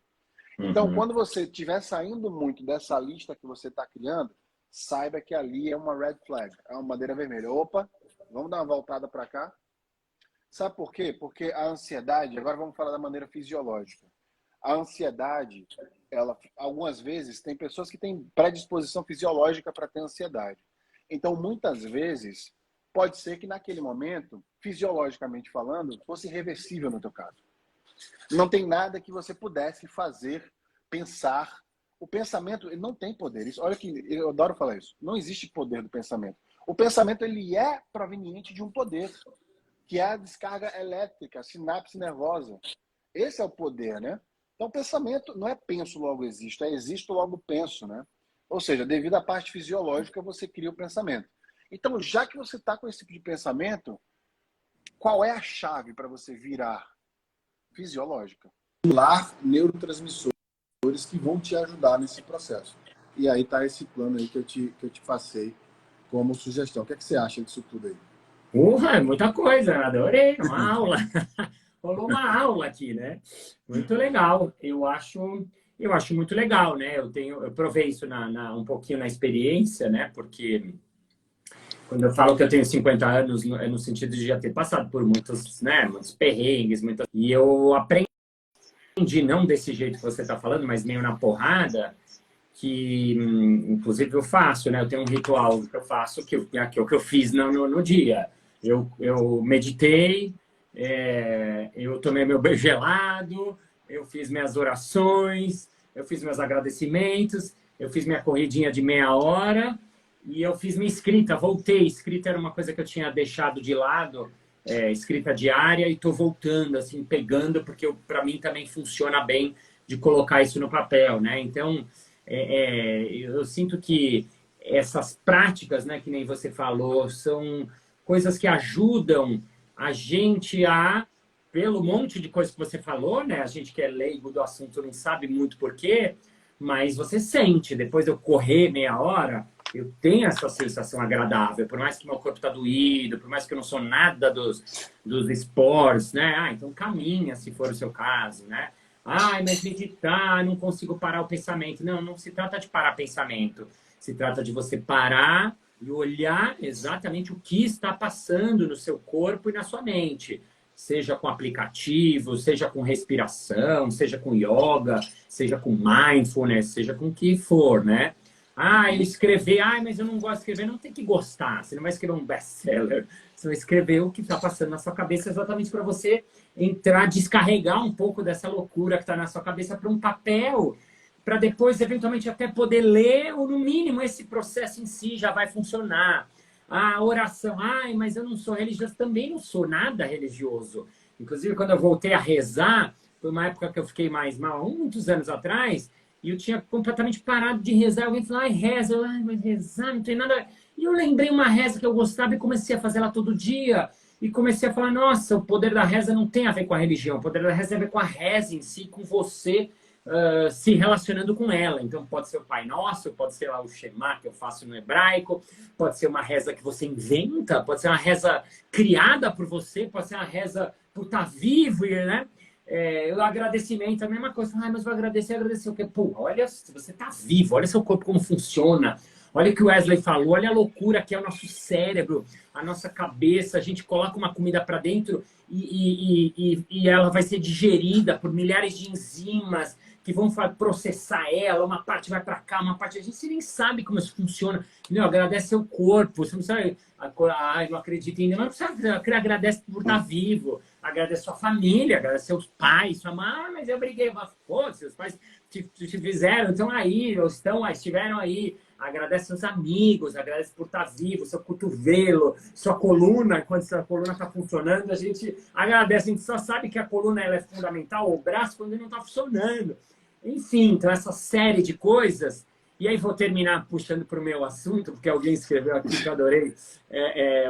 Então, Uhum. quando você estiver saindo muito dessa lista que você está criando, saiba que ali é uma red flag, é uma bandeira vermelha. Opa, vamos dar uma voltada para cá. Sabe por quê? Porque a ansiedade, agora vamos falar da maneira fisiológica. A ansiedade, ela, algumas vezes, tem pessoas que têm predisposição fisiológica para ter ansiedade. Então, muitas vezes, pode ser que naquele momento, fisiologicamente falando, fosse irreversível no teu caso. Não tem nada que você pudesse fazer, pensar. O pensamento, ele não tem poder. Isso, olha que eu adoro falar isso. Não existe poder do pensamento. O pensamento, ele é proveniente de um poder, que é a descarga elétrica, a sinapse nervosa. Esse é o poder, né? Então, pensamento não é penso logo existo, é existo logo penso, né? Ou seja, devido à parte fisiológica, você cria o pensamento. Então, já que você está com esse tipo de pensamento, qual é a chave para você virar? Fisiológica. Lá, neurotransmissores que vão te ajudar nesse processo. E aí está esse plano aí que eu te passei como sugestão. O que é que você acha disso tudo aí? É muita coisa, adorei, uma aula. Rolou uma aula aqui, né? Muito legal. Eu acho muito legal, né? Eu provei isso um pouquinho na experiência, né? Porque quando eu falo que eu tenho 50 anos, é no sentido de já ter passado por muitos, né? Muitos perrengues, muitas... E eu aprendi, não desse jeito que você está falando, mas meio na porrada, que inclusive eu faço, né? Eu tenho um ritual que eu faço, que é o que eu fiz no dia. Eu meditei, eu tomei meu banho gelado, eu fiz minhas orações, eu fiz meus agradecimentos, eu fiz minha corridinha de meia hora e eu fiz minha escrita, voltei. Escrita era uma coisa que eu tinha deixado de lado, escrita diária, e estou voltando, assim, pegando, porque para mim também funciona bem de colocar isso no papel, né? Então, eu sinto que essas práticas, né, que nem você falou, são coisas que ajudam a gente a, pelo monte de coisas que você falou, né? A gente que é leigo do assunto não sabe muito por quê, mas você sente, depois de eu correr meia hora, eu tenho essa sensação agradável, por mais que meu corpo está doído, por mais que eu não sou nada dos esportes, né? Ah, então caminha, se for o seu caso, né? Ai, mas meditar, não consigo parar o pensamento. Não, não se trata de parar pensamento. Se trata de você parar e olhar exatamente o que está passando no seu corpo e na sua mente. Seja com aplicativo, seja com respiração, seja com yoga, seja com mindfulness, seja com o que for, né? Ah, eu escrever, mas eu não gosto de escrever. Não tem que gostar. Você não vai escrever um best-seller. Você vai escrever o que está passando na sua cabeça exatamente para você entrar, descarregar um pouco dessa loucura que está na sua cabeça para um papel, para depois, eventualmente, até poder ler, ou no mínimo, esse processo em si já vai funcionar. A oração, mas eu não sou religioso. Também não sou nada religioso. Inclusive, quando eu voltei a rezar, foi uma época que eu fiquei mais mal, muitos anos atrás, e eu tinha completamente parado de rezar. Alguém falou, reza. Eu, mas rezar não tem nada. E eu lembrei uma reza que eu gostava e comecei a fazer ela todo dia. E comecei a falar, nossa, o poder da reza não tem a ver com a religião. O poder da reza tem a ver com a reza em si, com você se relacionando com ela. Então, pode ser o Pai Nosso, pode ser lá o Shema, que eu faço no hebraico, pode ser uma reza que você inventa, pode ser uma reza criada por você, pode ser uma reza por estar vivo, né? O agradecimento é a mesma coisa. Mas vou agradecer o quê? Pô, olha, você está vivo, olha seu corpo como funciona. Olha o que o Wesley falou, olha a loucura que é o nosso cérebro, a nossa cabeça. A gente coloca uma comida para dentro e ela vai ser digerida por milhares de enzimas que vão processar ela. Uma parte vai para cá, uma parte... A gente nem sabe como isso funciona. Meu, agradece seu corpo. Você não sabe... não acredito ainda. Mas não precisa... Agradece por estar vivo. Agradece sua família. Agradece seus pais, sua mãe. Mas eu briguei. Pô, seus pais te fizeram. Estão aí. Estiveram aí. Agradece seus amigos, agradece por estar vivo, seu cotovelo, sua coluna, quando sua coluna está funcionando, a gente agradece. A gente só sabe que a coluna ela é fundamental, o braço, quando ele não está funcionando. Enfim, então essa série de coisas. E aí vou terminar puxando para o meu assunto, porque alguém escreveu aqui que eu adorei,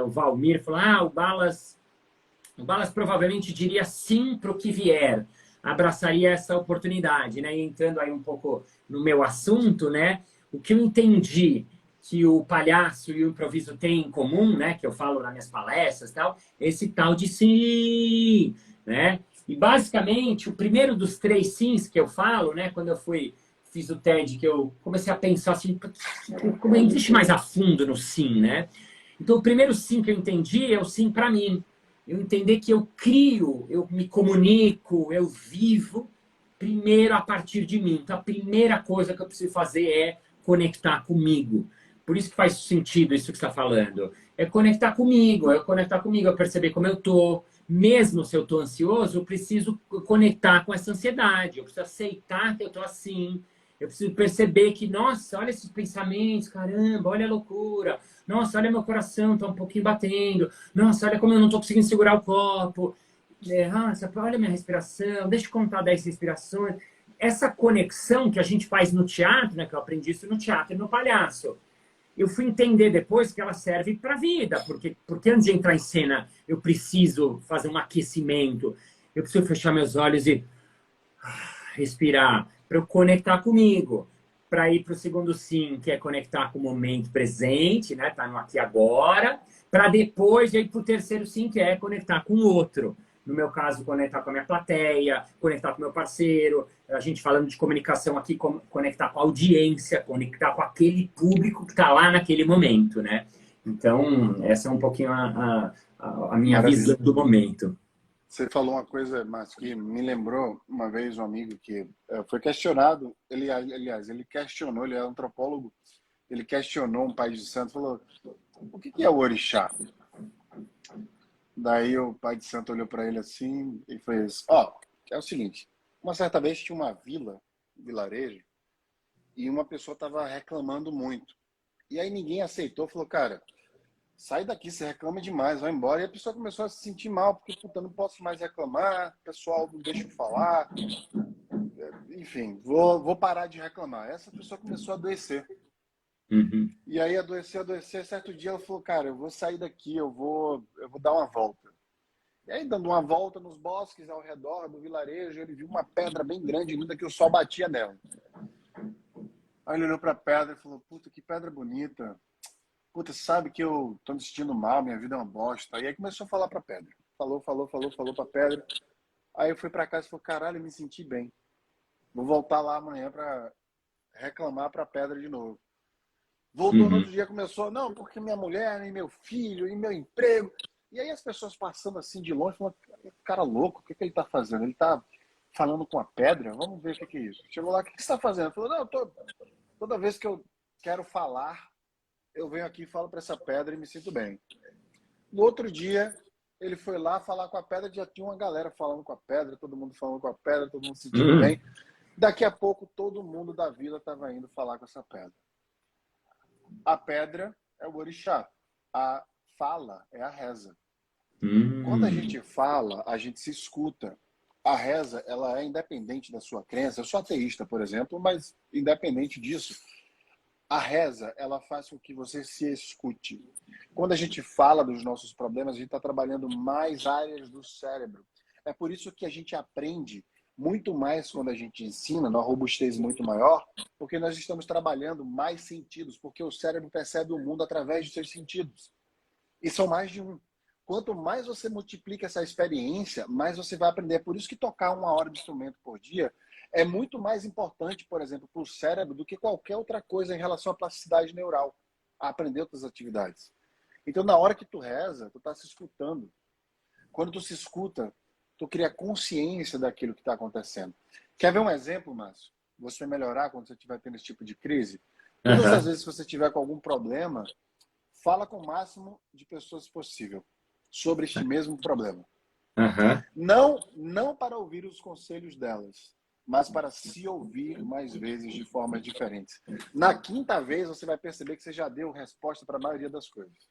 o Valmir, falou, o Balas provavelmente diria sim para o que vier, abraçaria essa oportunidade, né? E entrando aí um pouco no meu assunto, né? O que eu entendi que o palhaço e o improviso têm em comum, né? Que eu falo nas minhas palestras e tal, esse tal de sim, né? E basicamente, o primeiro dos 3 sims que eu falo, né? Quando eu fiz o TED, que eu comecei a pensar assim, como existe mais a fundo no sim, né? Então, o primeiro sim que eu entendi é o sim para mim. Eu entender que eu crio, eu me comunico, eu vivo primeiro a partir de mim. Então, a primeira coisa que eu preciso fazer é conectar comigo. Por isso que faz sentido isso que você está falando. É conectar comigo, é perceber como eu estou. Mesmo se eu estou ansioso, eu preciso conectar com essa ansiedade. Eu preciso aceitar que eu estou assim. Eu preciso perceber que, nossa, olha esses pensamentos, caramba, olha a loucura. Nossa, olha meu coração, está um pouquinho batendo. Nossa, olha como eu não estou conseguindo segurar o copo. Nossa, olha a minha respiração, deixa eu contar 10 respirações. Essa conexão que a gente faz no teatro, né, que eu aprendi isso no teatro e no palhaço, eu fui entender depois que ela serve para a vida, porque antes de entrar em cena eu preciso fazer um aquecimento, eu preciso fechar meus olhos e respirar, para eu conectar comigo, para ir para o segundo sim, que é conectar com o momento presente, né, tá no aqui e agora, para depois ir para o terceiro sim, que é conectar com o outro. No meu caso, conectar com a minha plateia, conectar com o meu parceiro, a gente falando de comunicação aqui, conectar com a audiência, conectar com aquele público que está lá naquele momento, né? Então, essa é um pouquinho a minha visão do momento. Você falou uma coisa, mas que me lembrou uma vez um amigo que foi questionado, aliás, ele questionou, ele é antropólogo, ele questionou um pai de santo, falou, o que é o orixá? Daí o pai de santo olhou para ele assim e fez, é o seguinte, uma certa vez tinha uma um vilarejo, e uma pessoa estava reclamando muito. E aí ninguém aceitou, falou, cara, sai daqui, você reclama demais, vai embora. E a pessoa começou a se sentir mal, porque, puta, não posso mais reclamar, o pessoal não deixa eu falar. Enfim, vou parar de reclamar. Essa pessoa começou a adoecer. Uhum. E aí adoecer. Certo dia ela falou, cara, eu vou sair daqui, eu vou dar uma volta. E aí, dando uma volta nos bosques ao redor do vilarejo, ele viu uma pedra bem grande, linda, que o sol batia nela. Aí ele olhou para a pedra e falou, puta, que pedra bonita. Puta, sabe que eu tô me sentindo mal, minha vida é uma bosta. E aí começou a falar pra pedra. Falou pra pedra. Aí eu fui pra casa e falei, caralho, eu me senti bem. Vou voltar lá amanhã pra reclamar pra pedra de novo. Voltou no outro dia, começou, não, porque minha mulher, e meu filho, e meu emprego. E aí as pessoas passando assim de longe, falando, cara louco, o que ele tá fazendo? Ele tá falando com a pedra? Vamos ver o que é isso. Chegou lá, o que você tá fazendo? Ele falou, não, toda vez que eu quero falar, eu venho aqui e falo para essa pedra e me sinto bem. No outro dia, ele foi lá falar com a pedra, já tinha uma galera falando com a pedra, todo mundo falando com a pedra, todo mundo se sentindo bem. Daqui a pouco, todo mundo da vila estava indo falar com essa pedra. A pedra é o orixá. A fala é a reza. Quando a gente fala, a gente se escuta. A reza, ela é independente da sua crença. Eu sou ateísta, por exemplo, mas independente disso, a reza, ela faz com que você se escute. Quando a gente fala dos nossos problemas, a gente está trabalhando mais áreas do cérebro. É por isso que a gente aprende muito mais quando a gente ensina, numa robustez muito maior, porque nós estamos trabalhando mais sentidos, porque o cérebro percebe o mundo através de seus sentidos. E são mais de um. Quanto mais você multiplica essa experiência, mais você vai aprender. Por isso que tocar 1 hora de instrumento por dia é muito mais importante, por exemplo, para o cérebro do que qualquer outra coisa em relação à plasticidade neural, a aprender outras atividades. Então, na hora que tu reza, tu está se escutando. Quando tu se escuta, tu cria consciência daquilo que está acontecendo. Quer ver um exemplo, Márcio? Você melhorar quando você estiver tendo esse tipo de crise? Todas as vezes que você estiver com algum problema, fala com o máximo de pessoas possível sobre este mesmo problema. Não para ouvir os conselhos delas, mas para se ouvir mais vezes de formas diferentes. Na 5ª vez, você vai perceber que você já deu resposta para a maioria das coisas.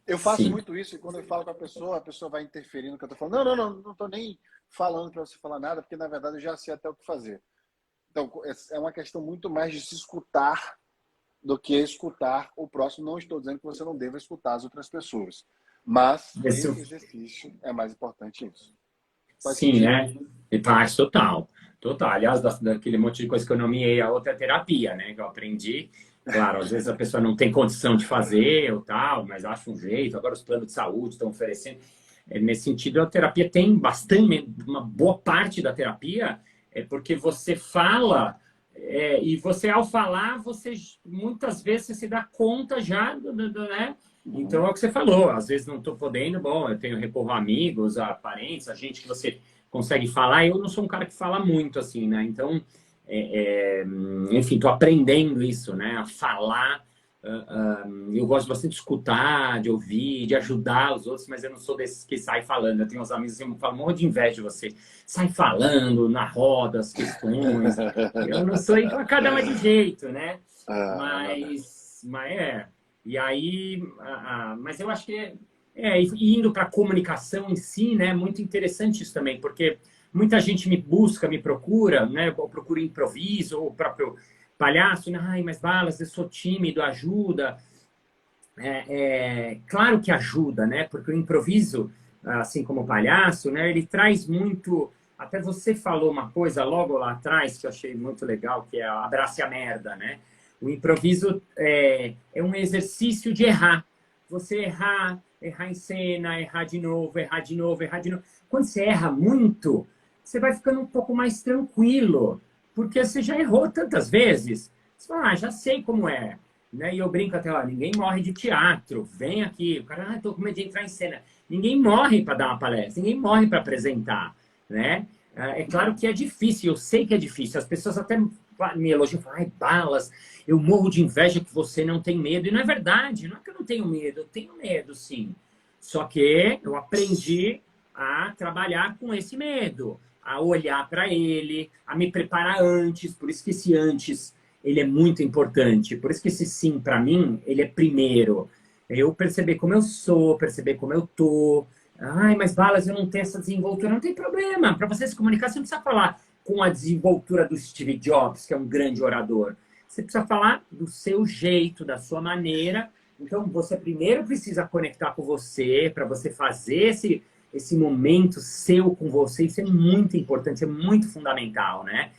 Eu faço muito isso e quando eu falo com a pessoa vai interferir no que eu estou falando. Não estou nem falando para você falar nada, porque na verdade eu já sei até o que fazer. Então, é uma questão muito mais de se escutar do que escutar o próximo. Não estou dizendo que você não deva escutar as outras pessoas, mas esse exercício é mais importante isso. Sim, né? E faz total. Total. Aliás, daquele monte de coisa que eu nomeei, a outra terapia, né? Que eu aprendi. Claro, às vezes a pessoa não tem condição de fazer ou tal, mas acha um jeito. Agora os planos de saúde estão oferecendo. Nesse sentido, a terapia tem bastante, uma boa parte da terapia é porque você fala e você, ao falar, você muitas vezes você se dá conta já, né? Então, é o que você falou. Às vezes não estou podendo, bom, eu tenho recorro a amigos, a parentes, a gente que você consegue falar. Eu não sou um cara que fala muito, assim, né? Então, enfim, estou aprendendo isso, né? A falar. Eu gosto bastante de escutar, de ouvir, de ajudar os outros, mas eu não sou desses que sai falando. Eu tenho uns amigos que falam um monte de inveja de você. Sai falando na roda as questões. Eu não sou, então cada um é de jeito, né? Mas E aí, mas eu acho que indo para a comunicação em si, né? Muito interessante isso também, porque muita gente me busca, me procura, né? Eu procuro improviso, ou o próprio palhaço, né? Ai, mas Balas, eu sou tímido, ajuda. Claro que ajuda, né? Porque o improviso, assim como o palhaço, né? Ele traz muito. Até você falou uma coisa logo lá atrás que eu achei muito legal, que é a abrace a merda, né? O improviso é um exercício de errar. Você errar em cena, errar de novo, errar de novo, errar de novo. Quando você erra muito, você vai ficando um pouco mais tranquilo, porque você já errou tantas vezes. Você fala, já sei como é. Né? E eu brinco até, ó, ninguém morre de teatro. Vem aqui. O cara, tô com medo de entrar em cena. Ninguém morre para dar uma palestra, ninguém morre para apresentar. Né? É claro que é difícil, eu sei que é difícil. As pessoas até me elogiam, falam, ai, Balas, eu morro de inveja que você não tem medo. E não é verdade, não é que eu não tenho medo, eu tenho medo, sim. Só que eu aprendi a trabalhar com esse medo, a olhar para ele, a me preparar antes. Por isso que esse antes, ele é muito importante. Por isso que esse sim, para mim, ele é primeiro. Eu perceber como eu sou, perceber como eu tô. Ai, mas Balas, eu não tenho essa desenvoltura. Não tem problema. Para você se comunicar, você não precisa falar com a desenvoltura do Steve Jobs, que é um grande orador. Você precisa falar do seu jeito, da sua maneira. Então, você primeiro precisa conectar com você, para você fazer esse momento seu com você. Isso é muito importante, é muito fundamental, né?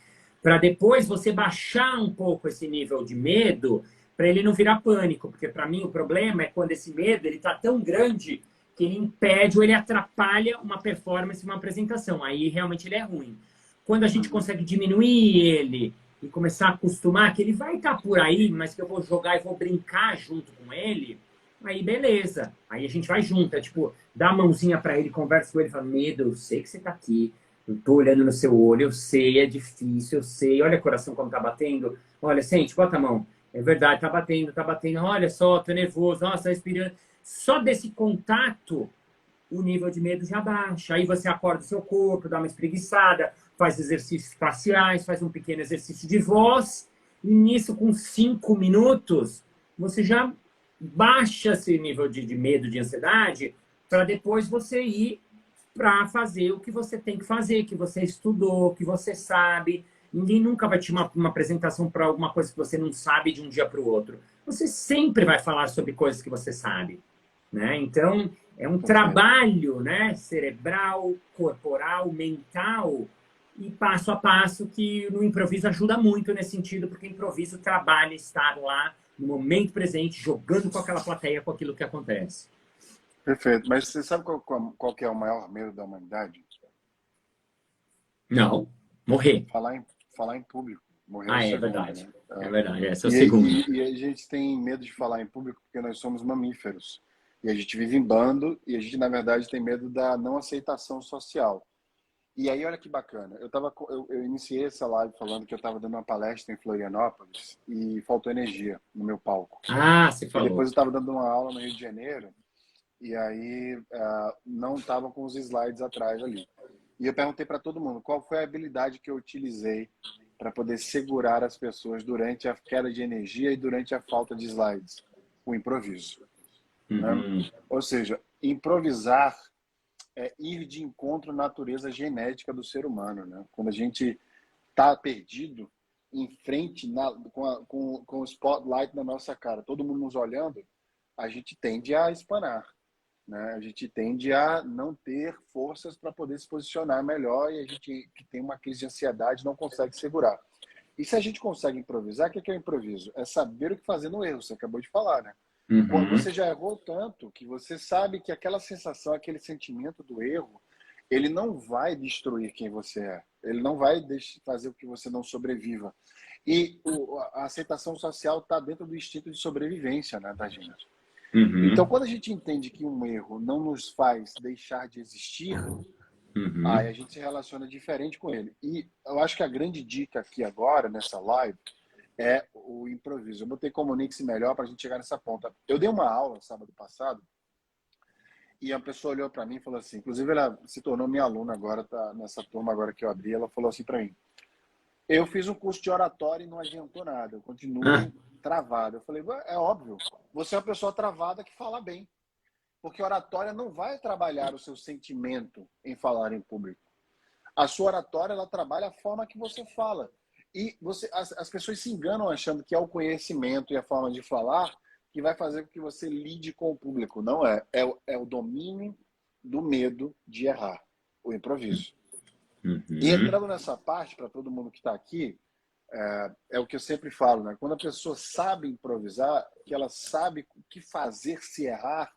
Para depois você baixar um pouco esse nível de medo, para ele não virar pânico. Porque, para mim, o problema é quando esse medo está tão grande que ele impede ou ele atrapalha uma performance, uma apresentação. Aí, realmente, ele é ruim. Quando a gente consegue diminuir ele e começar a acostumar que ele vai estar por aí, mas que eu vou jogar e vou brincar junto com ele, aí beleza. Aí a gente vai junto, é tipo, dá a mãozinha para ele, conversa com ele, fala, medo, eu sei que você tá aqui, eu tô olhando no seu olho, eu sei, é difícil, eu sei, olha o coração como tá batendo, olha, sente, bota a mão, é verdade, tá batendo, olha só, tô nervoso, nossa, tá respirando. Só desse contato, o nível de medo já baixa. Aí você acorda o seu corpo, dá uma espreguiçada, faz exercícios faciais, faz um pequeno exercício de voz. E nisso, com 5 minutos, você já baixa esse nível de medo, de ansiedade, para depois você ir para fazer o que você tem que fazer, que você estudou, que você sabe. Ninguém nunca vai te uma apresentação para alguma coisa que você não sabe de um dia para o outro. Você sempre vai falar sobre coisas que você sabe. Né? Então, é um trabalho, né? Cerebral, corporal, mental, e passo a passo, que no improviso ajuda muito nesse sentido, porque o improviso trabalha estar lá no momento presente, jogando com aquela plateia, com aquilo que acontece. Perfeito. Mas você sabe qual que é o maior medo da humanidade? Não, morrer. Falar em público. Morrer Ah, o é segundo, verdade. né? É verdade, esse é o segundo. E a gente tem medo de falar em público porque nós somos mamíferos. E a gente vive em bando e a gente, na verdade, tem medo da não aceitação social. E aí, olha que bacana. Eu iniciei essa live falando que eu estava dando uma palestra em Florianópolis e faltou energia no meu palco. Ah, você E falou. depois eu estava dando uma aula no Rio de Janeiro e aí não estava com os slides atrás ali. E eu perguntei para todo mundo qual foi a habilidade que eu utilizei para poder segurar as pessoas durante a queda de energia e durante a falta de slides. O improviso. Né? Ou seja, improvisar é ir de encontro à natureza genética do ser humano. Né? Quando a gente está perdido em frente com o spotlight na nossa cara, todo mundo nos olhando, a gente tende a espanar. Né? A gente tende a não ter forças para poder se posicionar melhor e a gente que tem uma crise de ansiedade não consegue segurar. E se a gente consegue improvisar, o que é o improviso? É saber o que fazer no erro, você acabou de falar, né? Quando você já errou tanto que você sabe que aquela sensação, aquele sentimento do erro, ele não vai destruir quem você é. Ele não vai fazer com que você não sobreviva. E a aceitação social está dentro do instinto de sobrevivência, né, da gente. Então, quando a gente entende que um erro não nos faz deixar de existir, aí a gente se relaciona diferente com ele. E eu acho que a grande dica aqui agora, nessa live, é o improviso. Eu botei comunique-se melhor para a gente chegar nessa ponta. Eu dei uma aula sábado passado e a pessoa olhou para mim e falou assim, inclusive ela se tornou minha aluna agora, tá nessa turma agora que eu abri, ela falou assim para mim, eu fiz um curso de oratória e não adiantou nada, eu continuo travado. Eu falei, é óbvio, você é uma pessoa travada que fala bem, porque oratória não vai trabalhar o seu sentimento em falar em público. A sua oratória, ela trabalha a forma que você fala. E as pessoas se enganam achando que é o conhecimento e a forma de falar que vai fazer com que você lide com o público. Não é. É o domínio do medo de errar, o improviso. E entrando nessa parte, para todo mundo que está aqui, é o que eu sempre falo, né? Quando a pessoa sabe improvisar, que ela sabe o que fazer se errar,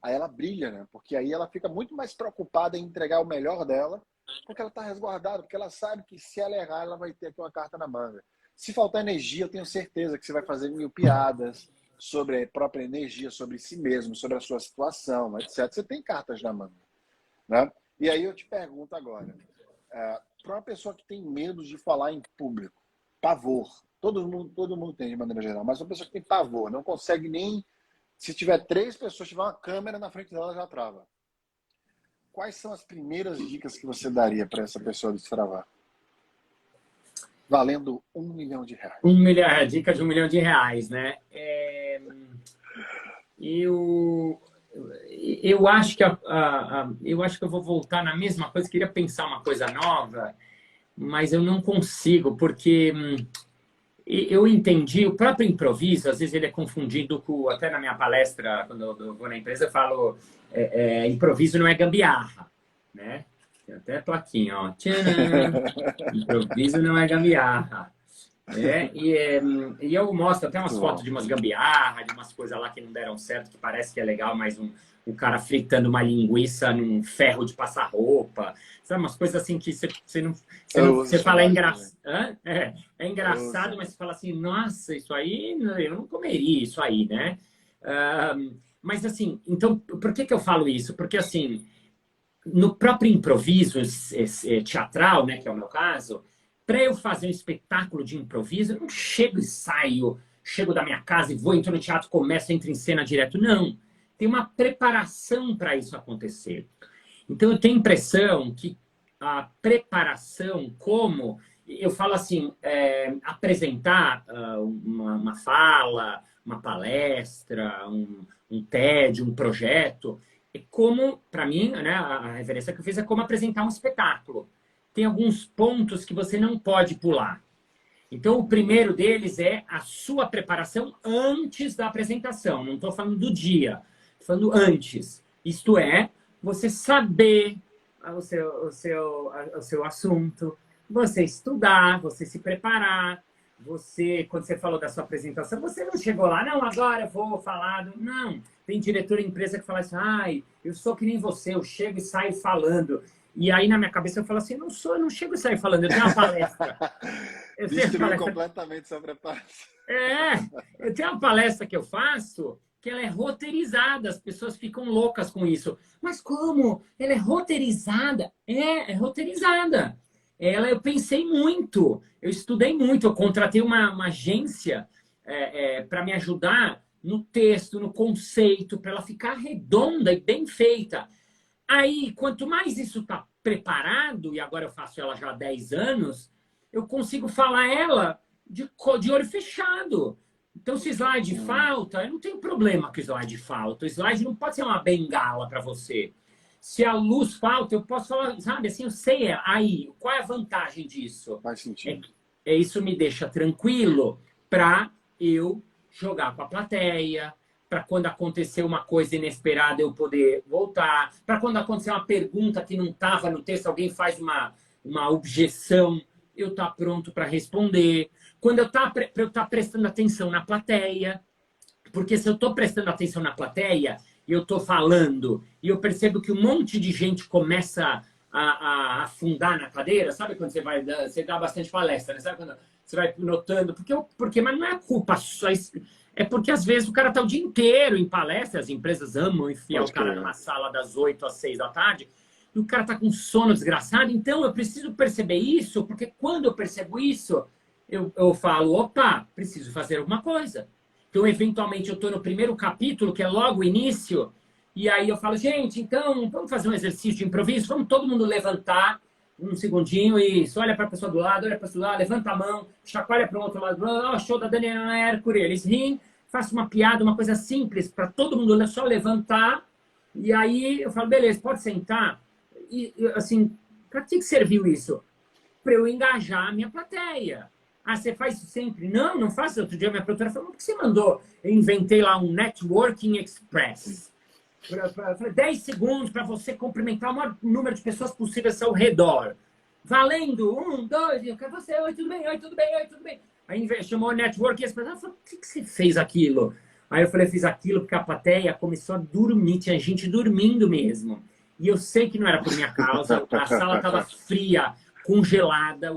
aí ela brilha, né? Porque aí ela fica muito mais preocupada em entregar o melhor dela, porque ela está resguardada, porque ela sabe que se ela errar, ela vai ter aqui uma carta na manga. Se faltar energia, eu tenho certeza que você vai fazer 1000 piadas sobre a própria energia, sobre si mesmo, sobre a sua situação, etc. Você tem cartas na manga. Né? E aí eu te pergunto agora, para uma pessoa que tem medo de falar em público, pavor, todo mundo tem de maneira geral, mas uma pessoa que tem pavor, não consegue nem... Se tiver 3 pessoas, tiver uma câmera na frente dela, já trava. Quais são as primeiras dicas que você daria para essa pessoa destravar? Valendo R$1 milhão. A dica de R$1 milhão, né? Eu acho que eu acho que eu vou voltar na mesma coisa. Queria pensar uma coisa nova, mas eu não consigo, porque eu entendi o próprio improviso. Às vezes ele é confundido com, até na minha palestra, quando eu vou na empresa, eu falo improviso não é gambiarra, né? Tem até a plaquinha, ó. Tcharam! Improviso não é gambiarra. E eu mostro até umas fotos de umas gambiarra, de umas coisas lá que não deram certo, que parece que é legal, mas um cara fritando uma linguiça num ferro de passar roupa. Sabe, umas coisas assim que você fala engraçado. É engraçado, mas você fala assim, nossa, isso aí, eu não comeria isso aí, né? Mas assim, então, por que eu falo isso? Porque assim, no próprio improviso teatral, né, que é o meu caso, para eu fazer um espetáculo de improviso, eu não chego e saio, chego da minha casa e vou, entro no teatro, começo, entro em cena direto. Não. Tem uma preparação para isso acontecer. Então, eu tenho a impressão que a preparação, como eu falo assim, apresentar uma fala, uma palestra, um TED, um projeto, é como, para mim, né, a referência que eu fiz é como apresentar um espetáculo. Tem alguns pontos que você não pode pular. Então, o primeiro deles é a sua preparação antes da apresentação. Não estou falando do dia, estou falando antes. Isto é, você saber o seu assunto, você estudar, você se preparar. Você, quando você falou da sua apresentação, você não chegou lá, não, agora eu vou falar. Não, tem diretor de empresa que fala assim, ai, eu sou que nem você, eu chego e saio falando. E aí, na minha cabeça, eu falo assim, eu não chego e saio falando, eu tenho uma palestra. Eu tenho uma Destruiu palestra. completamente sua preparação. Eu tenho uma palestra que eu faço que ela é roteirizada, as pessoas ficam loucas com isso. Mas como? Ela é roteirizada? É roteirizada. Eu pensei muito, eu estudei muito, eu contratei uma agência para me ajudar no texto, no conceito, para ela ficar redonda e bem feita. Aí, quanto mais isso está preparado, e agora eu faço ela já há 10 anos, eu consigo falar ela de olho fechado. Então, se slide falta, eu não tenho problema com slide falta. O slide não pode ser uma bengala para você. Se a luz falta, eu posso falar, sabe, assim, eu sei aí, qual é a vantagem disso? Faz sentido. Isso me deixa tranquilo para eu jogar com a plateia, para quando acontecer uma coisa inesperada eu poder voltar, para quando acontecer uma pergunta que não estava no texto, alguém faz uma objeção, eu estar pronto para responder. Quando eu estar prestando atenção na plateia, porque se eu estou prestando atenção na plateia e eu estou falando e eu percebo que um monte de gente começa a afundar na cadeira, sabe quando você dá bastante palestra, né? Sabe quando você vai notando? Mas não é culpa só. É porque às vezes o cara está o dia inteiro em palestra, as empresas amam enfiar o cara numa sala das 8 às 6 da tarde, e o cara está com sono desgraçado. Então eu preciso perceber isso, porque quando eu percebo isso, eu falo, opa, preciso fazer alguma coisa. Então, eventualmente, eu estou no primeiro capítulo, que é logo o início, e aí eu falo, gente, então, vamos fazer um exercício de improviso? Vamos todo mundo levantar um segundinho e isso, olha para a pessoa do lado, olha para a pessoa do lado, levanta a mão, chacoalha para o outro lado, oh, show da Daniela Mercury, eles riem, faço uma piada, uma coisa simples, para todo mundo só levantar, e aí eu falo, beleza, pode sentar? E, assim, para que serviu isso? Para eu engajar a minha plateia. Ah, você faz isso sempre? Não, não faço. Outro dia minha produtora falou, por que você mandou? Eu inventei lá um Networking Express. 10 segundos para você cumprimentar o maior número de pessoas possíveis ao redor. Valendo! 1, 2, eu quero você. Oi, tudo bem? Oi, tudo bem? Oi, tudo bem? Aí chamou o Networking Express. Ela falou, por que você fez aquilo? Aí eu falei, fiz aquilo porque a plateia começou a dormir. Tinha gente dormindo mesmo. E eu sei que não era por minha causa. A sala estava fria, congelada,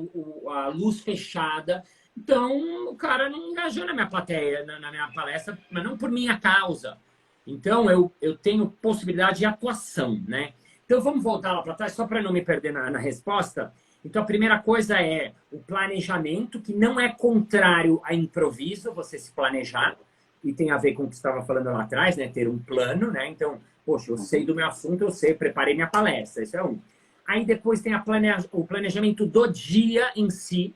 a luz fechada. Então, o cara não engajou na minha plateia, na minha palestra, mas não por minha causa. Então, eu tenho possibilidade de atuação, né? Então, vamos voltar lá para trás, só para não me perder na resposta. Então, a primeira coisa é o planejamento, que não é contrário a improviso, você se planejar, e tem a ver com o que você estava falando lá atrás, né? Ter um plano, né? Então, poxa, eu sei do meu assunto, preparei minha palestra, isso é um. Aí depois tem o planejamento do dia em si,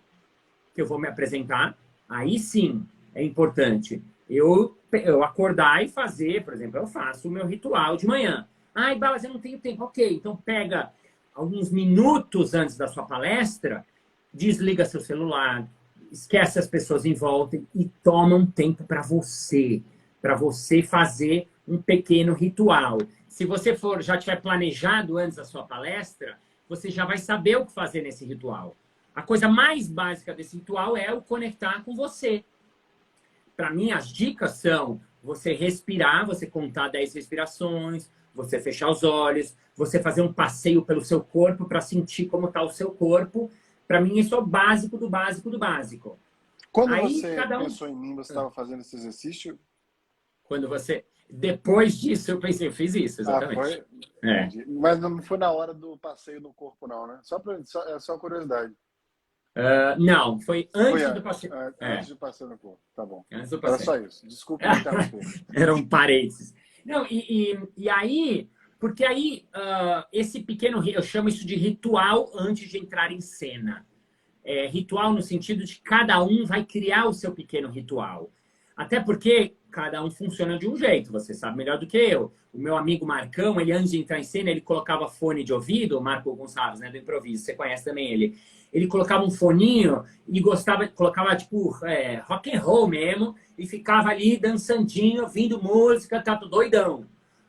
que eu vou me apresentar. Aí sim, é importante eu acordar e fazer, por exemplo, eu faço o meu ritual de manhã. Ai, Balas, eu não tenho tempo. Ok, então pega alguns minutos antes da sua palestra, desliga seu celular, esquece as pessoas em volta e toma um tempo para você fazer um pequeno ritual. Se você já tiver planejado antes da sua palestra, você já vai saber o que fazer nesse ritual. A coisa mais básica desse ritual é o conectar com você. Para mim, as dicas são você respirar, você contar 10 respirações, você fechar os olhos, você fazer um passeio pelo seu corpo para sentir como está o seu corpo. Para mim, isso é o básico do básico do básico. Quando você pensou em mim, você estava fazendo esse exercício? Depois disso, eu pensei, eu fiz isso, exatamente. Foi? Mas não foi na hora do passeio no corpo, não, né? Só curiosidade. Não, foi antes do passeio. Antes do passeio no corpo, tá bom. Antes do passeio. Era só isso. Desculpa me interromper. Eram parênteses. Não, e aí, porque aí, esse pequeno, eu chamo isso de ritual antes de entrar em cena. Ritual no sentido de que cada um vai criar o seu pequeno ritual. Até porque cada um funciona de um jeito, você sabe melhor do que eu. O meu amigo Marcão, ele antes de entrar em cena, ele colocava fone de ouvido, o Marco Gonçalves, né, do improviso, você conhece também ele. Ele colocava um foninho e colocava tipo rock and roll mesmo, e ficava ali dançandinho, ouvindo música, tá tudo doidão.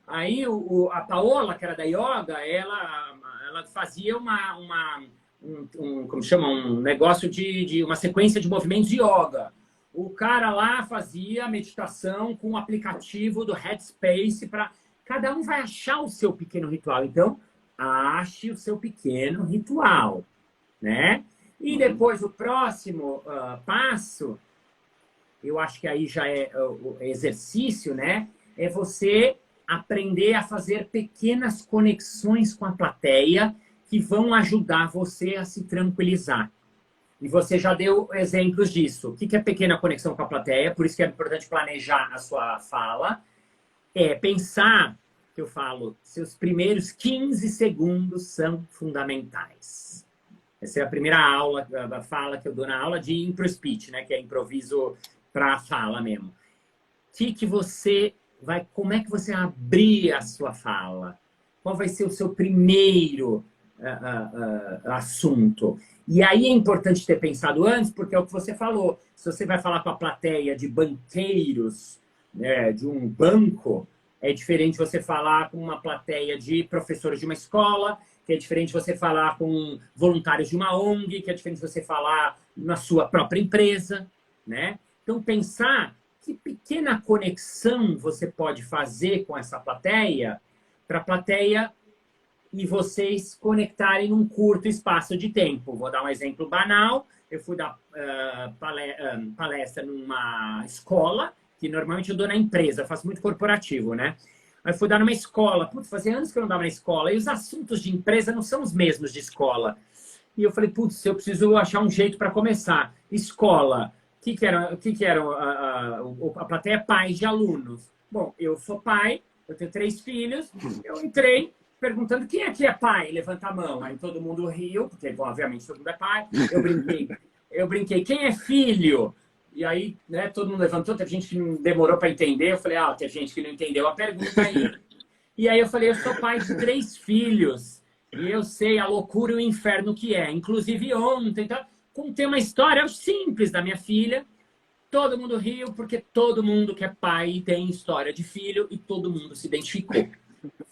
Aí a Paola, que era da yoga, ela fazia como chama, um negócio de uma sequência de movimentos de yoga. O cara lá fazia meditação com o aplicativo do Headspace para cada um vai achar o seu pequeno ritual. Então, ache o seu pequeno ritual, né? E depois o próximo passo, eu acho que aí já é o exercício, né? É você aprender a fazer pequenas conexões com a plateia que vão ajudar você a se tranquilizar. E você já deu exemplos disso. O que é pequena conexão com a plateia? Por isso que é importante planejar a sua fala. É pensar, que eu falo, seus primeiros 15 segundos são fundamentais. Essa é a primeira aula, a fala que eu dou na aula de impro speech, né? Que é improviso para a fala mesmo. Como é que você abrir a sua fala? Qual vai ser o seu primeiro assunto? E aí é importante ter pensado antes, porque é o que você falou. Se você vai falar com a plateia de banqueiros, né, de um banco, é diferente você falar com uma plateia de professores de uma escola, que é diferente você falar com voluntários de uma ONG, que é diferente você falar na sua própria empresa, né? Então, pensar que pequena conexão você pode fazer com essa plateia para a plateia e vocês conectarem num curto espaço de tempo. Vou dar um exemplo banal. Eu fui dar palestra numa escola, que normalmente eu dou na empresa, eu faço muito corporativo, né? Mas fui dar numa escola. Putz, fazia anos que eu não dava na escola. E os assuntos de empresa não são os mesmos de escola. E eu falei, putz, eu preciso achar um jeito para começar. Escola. O que era a plateia? Pais de alunos. Bom, eu sou pai, eu tenho 3 filhos. Eu entrei perguntando quem aqui é pai? Levanta a mão. Aí todo mundo riu, porque, bom, obviamente, todo mundo é pai. Eu brinquei, quem é filho? E aí, né, todo mundo levantou, teve gente que não demorou para entender. Eu falei, teve gente que não entendeu a pergunta aí. E aí eu falei, eu sou pai de 3 filhos. E eu sei a loucura e o inferno que é. Inclusive ontem, então, contei uma história simples da minha filha. Todo mundo riu, porque todo mundo que é pai tem história de filho e todo mundo se identificou.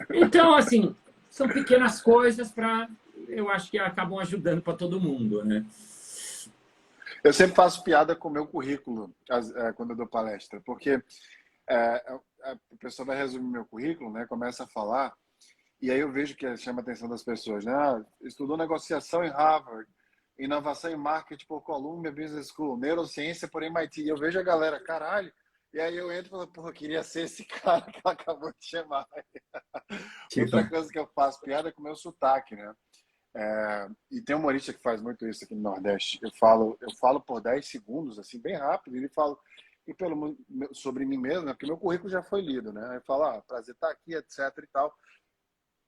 Então, assim, são pequenas coisas para, eu acho que acabam ajudando para todo mundo, né? Eu sempre faço piada com o meu currículo quando eu dou palestra, porque a pessoa vai resumir meu currículo, né? Começa a falar, e aí eu vejo que chama a atenção das pessoas, né? Estudou negociação em Harvard, inovação em marketing por Columbia Business School, neurociência por MIT. E eu vejo a galera, caralho. E aí eu entro e falo, porra, queria ser esse cara que ela acabou de chamar. Outra coisa que eu faço piada é com o meu sotaque, né? E tem um humorista que faz muito isso aqui no Nordeste. Eu falo por 10 segundos, assim, bem rápido, e ele fala sobre mim mesmo, né? Porque meu currículo já foi lido, né? Aí eu falo, prazer estar aqui, etc e tal.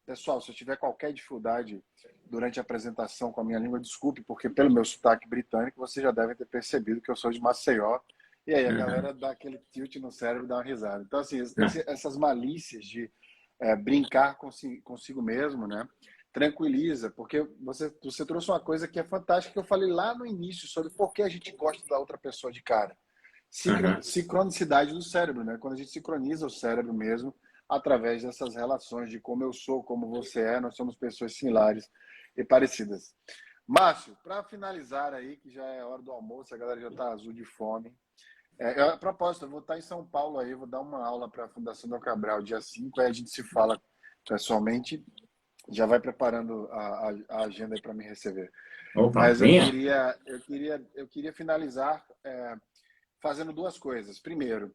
Pessoal, se eu tiver qualquer dificuldade durante a apresentação com a minha língua, desculpe, porque pelo meu sotaque britânico, vocês já devem ter percebido que eu sou de Maceió. E aí a galera dá aquele tilt no cérebro e dá uma risada. Então, assim, essas malícias de brincar consigo mesmo, né? Tranquiliza, porque você trouxe uma coisa que é fantástica, que eu falei lá no início, sobre por que a gente gosta da outra pessoa de cara. Sincronicidade do cérebro, né? Quando a gente sincroniza o cérebro mesmo, através dessas relações de como eu sou, como você é, nós somos pessoas similares e parecidas. Márcio, para finalizar aí, que já é hora do almoço, a galera já está azul de fome. A propósito, eu vou estar em São Paulo aí, vou dar uma aula para a Fundação Dom Cabral, dia 5, aí a gente se fala pessoalmente, já vai preparando a agenda aí para me receber. Opa, mas eu queria finalizar fazendo 2 coisas. Primeiro,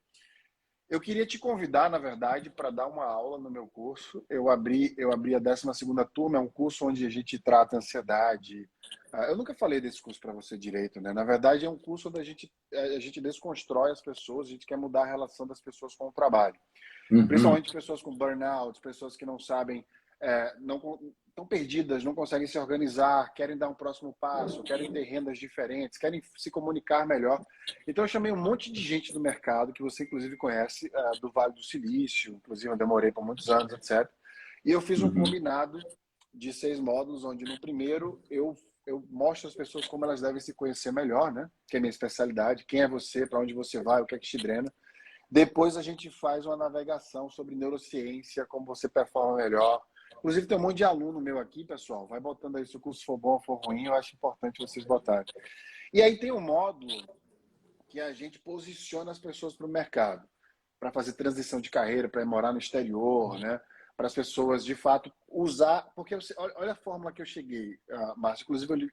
eu queria te convidar, na verdade, para dar uma aula no meu curso. Eu abri a 12ª turma, é um curso onde a gente trata ansiedade. Eu nunca falei desse curso para você direito, né? Na verdade, é um curso onde a gente desconstrói as pessoas, a gente quer mudar a relação das pessoas com o trabalho. Principalmente pessoas com burnout, pessoas que não sabem, estão perdidas, não conseguem se organizar, querem dar um próximo passo, querem ter rendas diferentes, querem se comunicar melhor. Então eu chamei um monte de gente do mercado, que você inclusive conhece, do Vale do Silício, inclusive eu demorei por muitos anos, etc. E eu fiz um combinado de 6 módulos, onde no primeiro eu mostro às pessoas como elas devem se conhecer melhor, né? Que é a minha especialidade, quem é você, para onde você vai, o que é que te drena. Depois a gente faz uma navegação sobre neurociência, como você performa melhor, Inclusive, tem um monte de aluno meu aqui, pessoal. Vai botando aí se o curso for bom ou for ruim, eu acho importante vocês botarem. E aí tem um módulo que a gente posiciona as pessoas para o mercado, para fazer transição de carreira, para ir morar no exterior, né? Para as pessoas, de fato, usar... Porque olha a fórmula que eu cheguei, Márcio. Inclusive,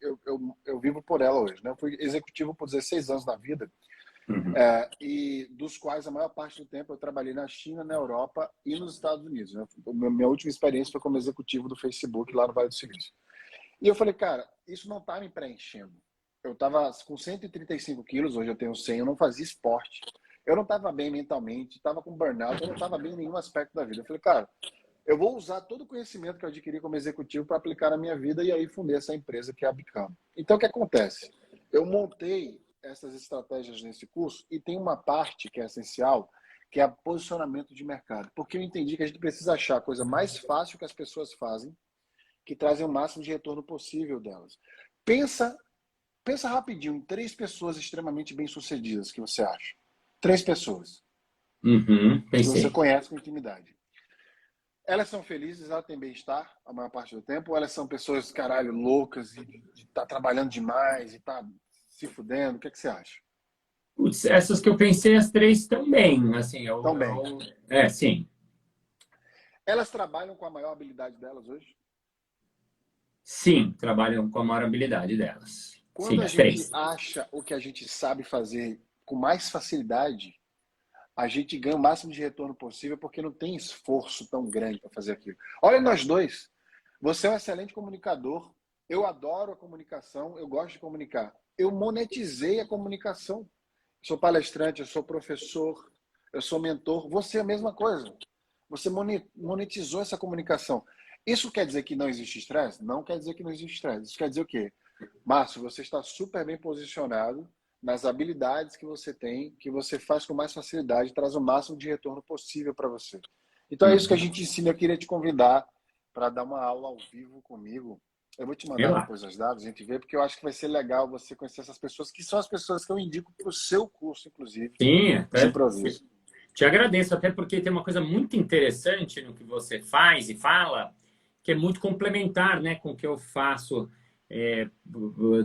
eu vivo por ela hoje, né? Eu fui executivo por 16 anos na vida, e dos quais a maior parte do tempo eu trabalhei na China, na Europa e nos Estados Unidos, né? Minha última experiência foi como executivo do Facebook lá no Vale do Silício. E eu falei, cara, isso não está me preenchendo. Eu estava com 135 quilos, hoje eu tenho 100, eu não fazia esporte. Eu não estava bem mentalmente, estava com burnout, eu não estava bem em nenhum aspecto da vida. Eu falei, cara, eu vou usar todo o conhecimento que eu adquiri como executivo para aplicar na minha vida e aí fundei essa empresa que é a Bicam. Então, o que acontece? Eu montei essas estratégias nesse curso e tem uma parte que é essencial, que é o posicionamento de mercado. Porque eu entendi que a gente precisa achar a coisa mais fácil que as pessoas fazem, que trazem o máximo de retorno possível delas. Pensa rapidinho em 3 pessoas extremamente bem-sucedidas que você acha. 3 pessoas. Que você conhece com intimidade. Elas são felizes, elas têm bem-estar a maior parte do tempo, ou elas são pessoas, caralho, loucas e tá trabalhando demais e tá se fudendo? O que você acha? Putz, essas que eu pensei, as 3 estão bem. Assim, Estão bem. Sim. Elas trabalham com a maior habilidade delas hoje? Sim, trabalham com a maior habilidade delas. Quando Sim, a as gente 3. acha o que a gente sabe fazer com mais facilidade, a gente ganha o máximo de retorno possível porque não tem esforço tão grande para fazer aquilo. Olha nós dois. Você é um excelente comunicador. Eu adoro a comunicação, eu gosto de comunicar. Eu monetizei a comunicação. Eu sou palestrante, eu sou professor, eu sou mentor. Você é a mesma coisa. Você monetizou essa comunicação. Isso quer dizer que não existe estresse? Não quer dizer que não existe estresse. Isso quer dizer o quê? Márcio, você está super bem posicionado nas habilidades que você tem, que você faz com mais facilidade, traz o máximo de retorno possível para você. Então é isso que a gente ensina. Eu queria te convidar para dar uma aula ao vivo comigo. Eu vou te mandar depois os dados, a gente vê, porque eu acho que vai ser legal você conhecer essas pessoas, que são as pessoas que eu indico para o seu curso, inclusive. Sim, de improviso. Te agradeço, até porque tem uma coisa muito interessante no que você faz e fala, que é muito complementar, né, com o que eu faço.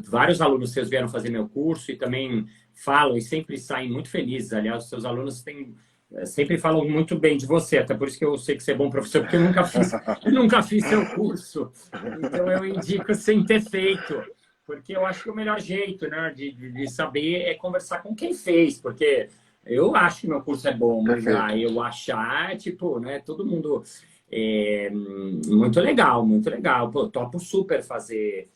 Vários alunos seus vieram fazer meu curso e também falam e sempre saem muito felizes. Aliás, os seus alunos sempre falam muito bem de você, até por isso que eu sei que você é bom professor, porque eu nunca fiz seu curso. Então eu indico sem ter feito, porque eu acho que o melhor jeito, né, de saber é conversar com quem fez, porque eu acho que meu curso é bom, mas eu achar, tipo, né, todo mundo... muito legal, muito legal. Pô, topo super fazer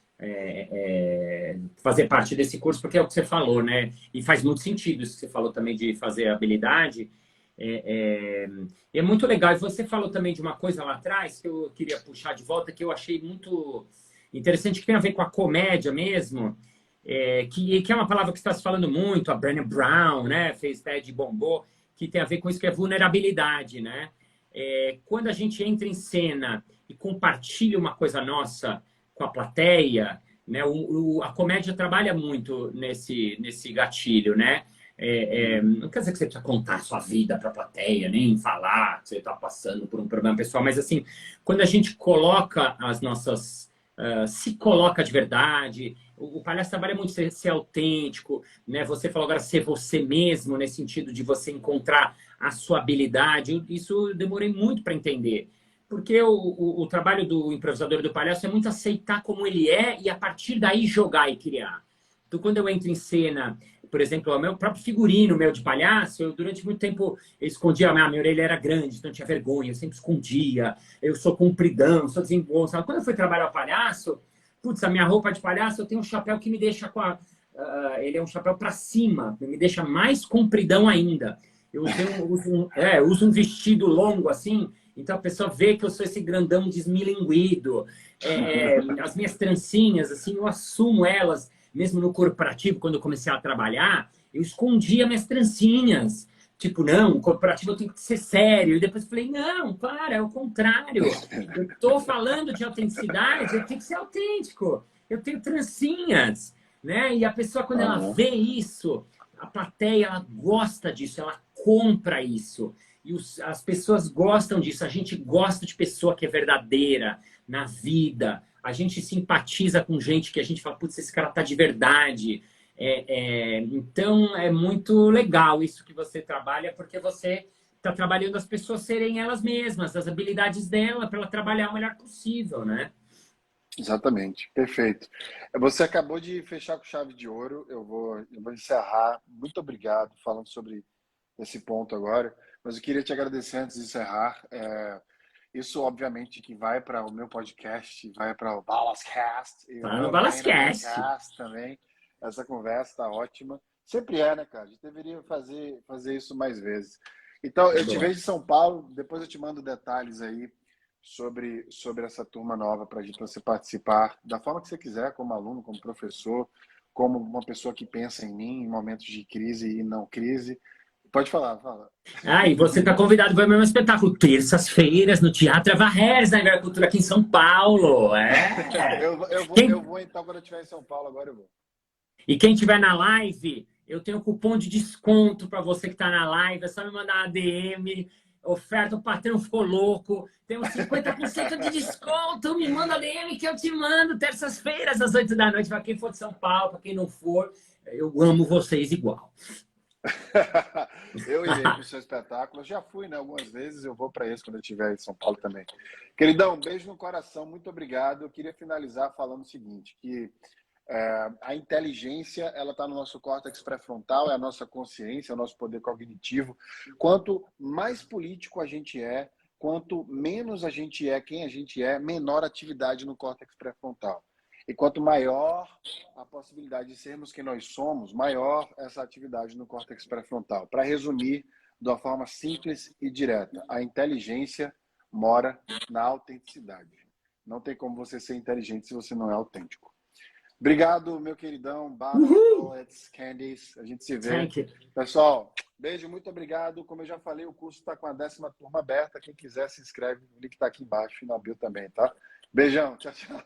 parte desse curso, porque é o que você falou, né? E faz muito sentido isso que você falou também de fazer habilidade. É muito legal. E você falou também de uma coisa lá atrás que eu queria puxar de volta, que eu achei muito interessante, que tem a ver com a comédia mesmo, que é uma palavra que está se falando muito, a Brené Brown, né? Fez TED bombou, que tem a ver com isso, que é vulnerabilidade, né? Quando a gente entra em cena e compartilha uma coisa nossa com a plateia, né? A comédia trabalha muito nesse gatilho, né? Não quer dizer que você precisa contar a sua vida para a plateia, nem falar que você está passando por um problema pessoal, mas assim, quando a gente coloca as nossas... se coloca de verdade, o palhaço trabalha muito ser autêntico, né? Você falou agora ser você mesmo, nesse sentido de você encontrar a sua habilidade. Isso eu demorei muito para entender. Porque o trabalho do improvisador e do palhaço é muito aceitar como ele é e a partir daí jogar e criar. Então, quando eu entro em cena, por exemplo, o meu próprio figurino meu de palhaço, eu durante muito tempo escondia, minha orelha era grande, então eu tinha vergonha, eu sempre escondia, eu sou compridão, sou desengonçado. Quando eu fui trabalhar o palhaço, putz, a minha roupa de palhaço, eu tenho um chapéu que me deixa ele é um chapéu para cima, me deixa mais compridão ainda. Eu uso um vestido longo assim, então a pessoa vê que eu sou esse grandão desmilinguido. As minhas trancinhas, assim, eu assumo elas, mesmo no corporativo, quando eu comecei a trabalhar, eu escondia minhas trancinhas. Tipo, não, corporativo eu tenho que ser sério. E depois eu falei, não, para, é o contrário. Eu tô falando de autenticidade, eu tenho que ser autêntico. Eu tenho trancinhas, né? E a pessoa, quando ela vê isso, a plateia, ela gosta disso, ela compra isso. E as pessoas gostam disso. A gente gosta de pessoa que é verdadeira na vida. A gente simpatiza com gente que a gente fala, putz, esse cara tá de verdade. Então, é muito legal isso que você trabalha, porque você está trabalhando as pessoas serem elas mesmas, as habilidades dela, para ela trabalhar o melhor possível, né? Exatamente, perfeito. Você acabou de fechar com chave de ouro. Eu vou encerrar. Muito obrigado falando sobre esse ponto agora. Mas eu queria te agradecer antes de encerrar. Isso, obviamente, que vai para o meu podcast, vai para o Balascast, e Tá no vai no Balascast. Balascast também. Essa conversa está ótima. Sempre é, né, cara? A gente deveria fazer isso mais vezes. Então, eu te Boa. vejo em São Paulo, depois eu te mando detalhes aí sobre essa turma nova para você participar da forma que você quiser, como aluno, como professor, como uma pessoa que pensa em mim em momentos de crise e não crise. Pode falar, fala. Ah, e você está convidado para o meu espetáculo, terças-feiras, no Teatro Eva Herz, na Agricultura, aqui em São Paulo. Eu Quem, vou então, quando eu estiver em São Paulo, agora eu vou. e quem tiver na live, eu tenho cupom de desconto para você que está na live. É só me mandar uma DM. Oferta, o patrão ficou louco. Temos 50% de desconto. Me manda DM que eu te mando. Terças-feiras, às 8 da noite, para quem for de São Paulo, para quem não for. Eu amo vocês igual. Eu irei para o seu espetáculo. Eu já fui, né, algumas vezes. Eu vou para esse quando eu estiver em São Paulo também. Queridão, um beijo no coração. Muito obrigado. Eu queria finalizar falando o seguinte, que a inteligência, ela está no nosso córtex pré-frontal, é a nossa consciência, é o nosso poder cognitivo. Quanto mais político a gente é, quanto menos a gente é quem a gente é, menor atividade no córtex pré-frontal. E quanto maior a possibilidade de sermos quem nós somos, maior essa atividade no córtex pré-frontal. Para resumir, de uma forma simples e direta, a inteligência mora na autenticidade. Não tem como você ser inteligente se você não é autêntico. Obrigado, meu queridão. Bottle, bullets, candies. A gente se vê. Thank you. Pessoal, beijo, muito obrigado. Como eu já falei, o curso está com a 10ª turma aberta. Quem quiser se inscreve. O link está aqui embaixo e na bio também, tá? Beijão. Tchau, tchau.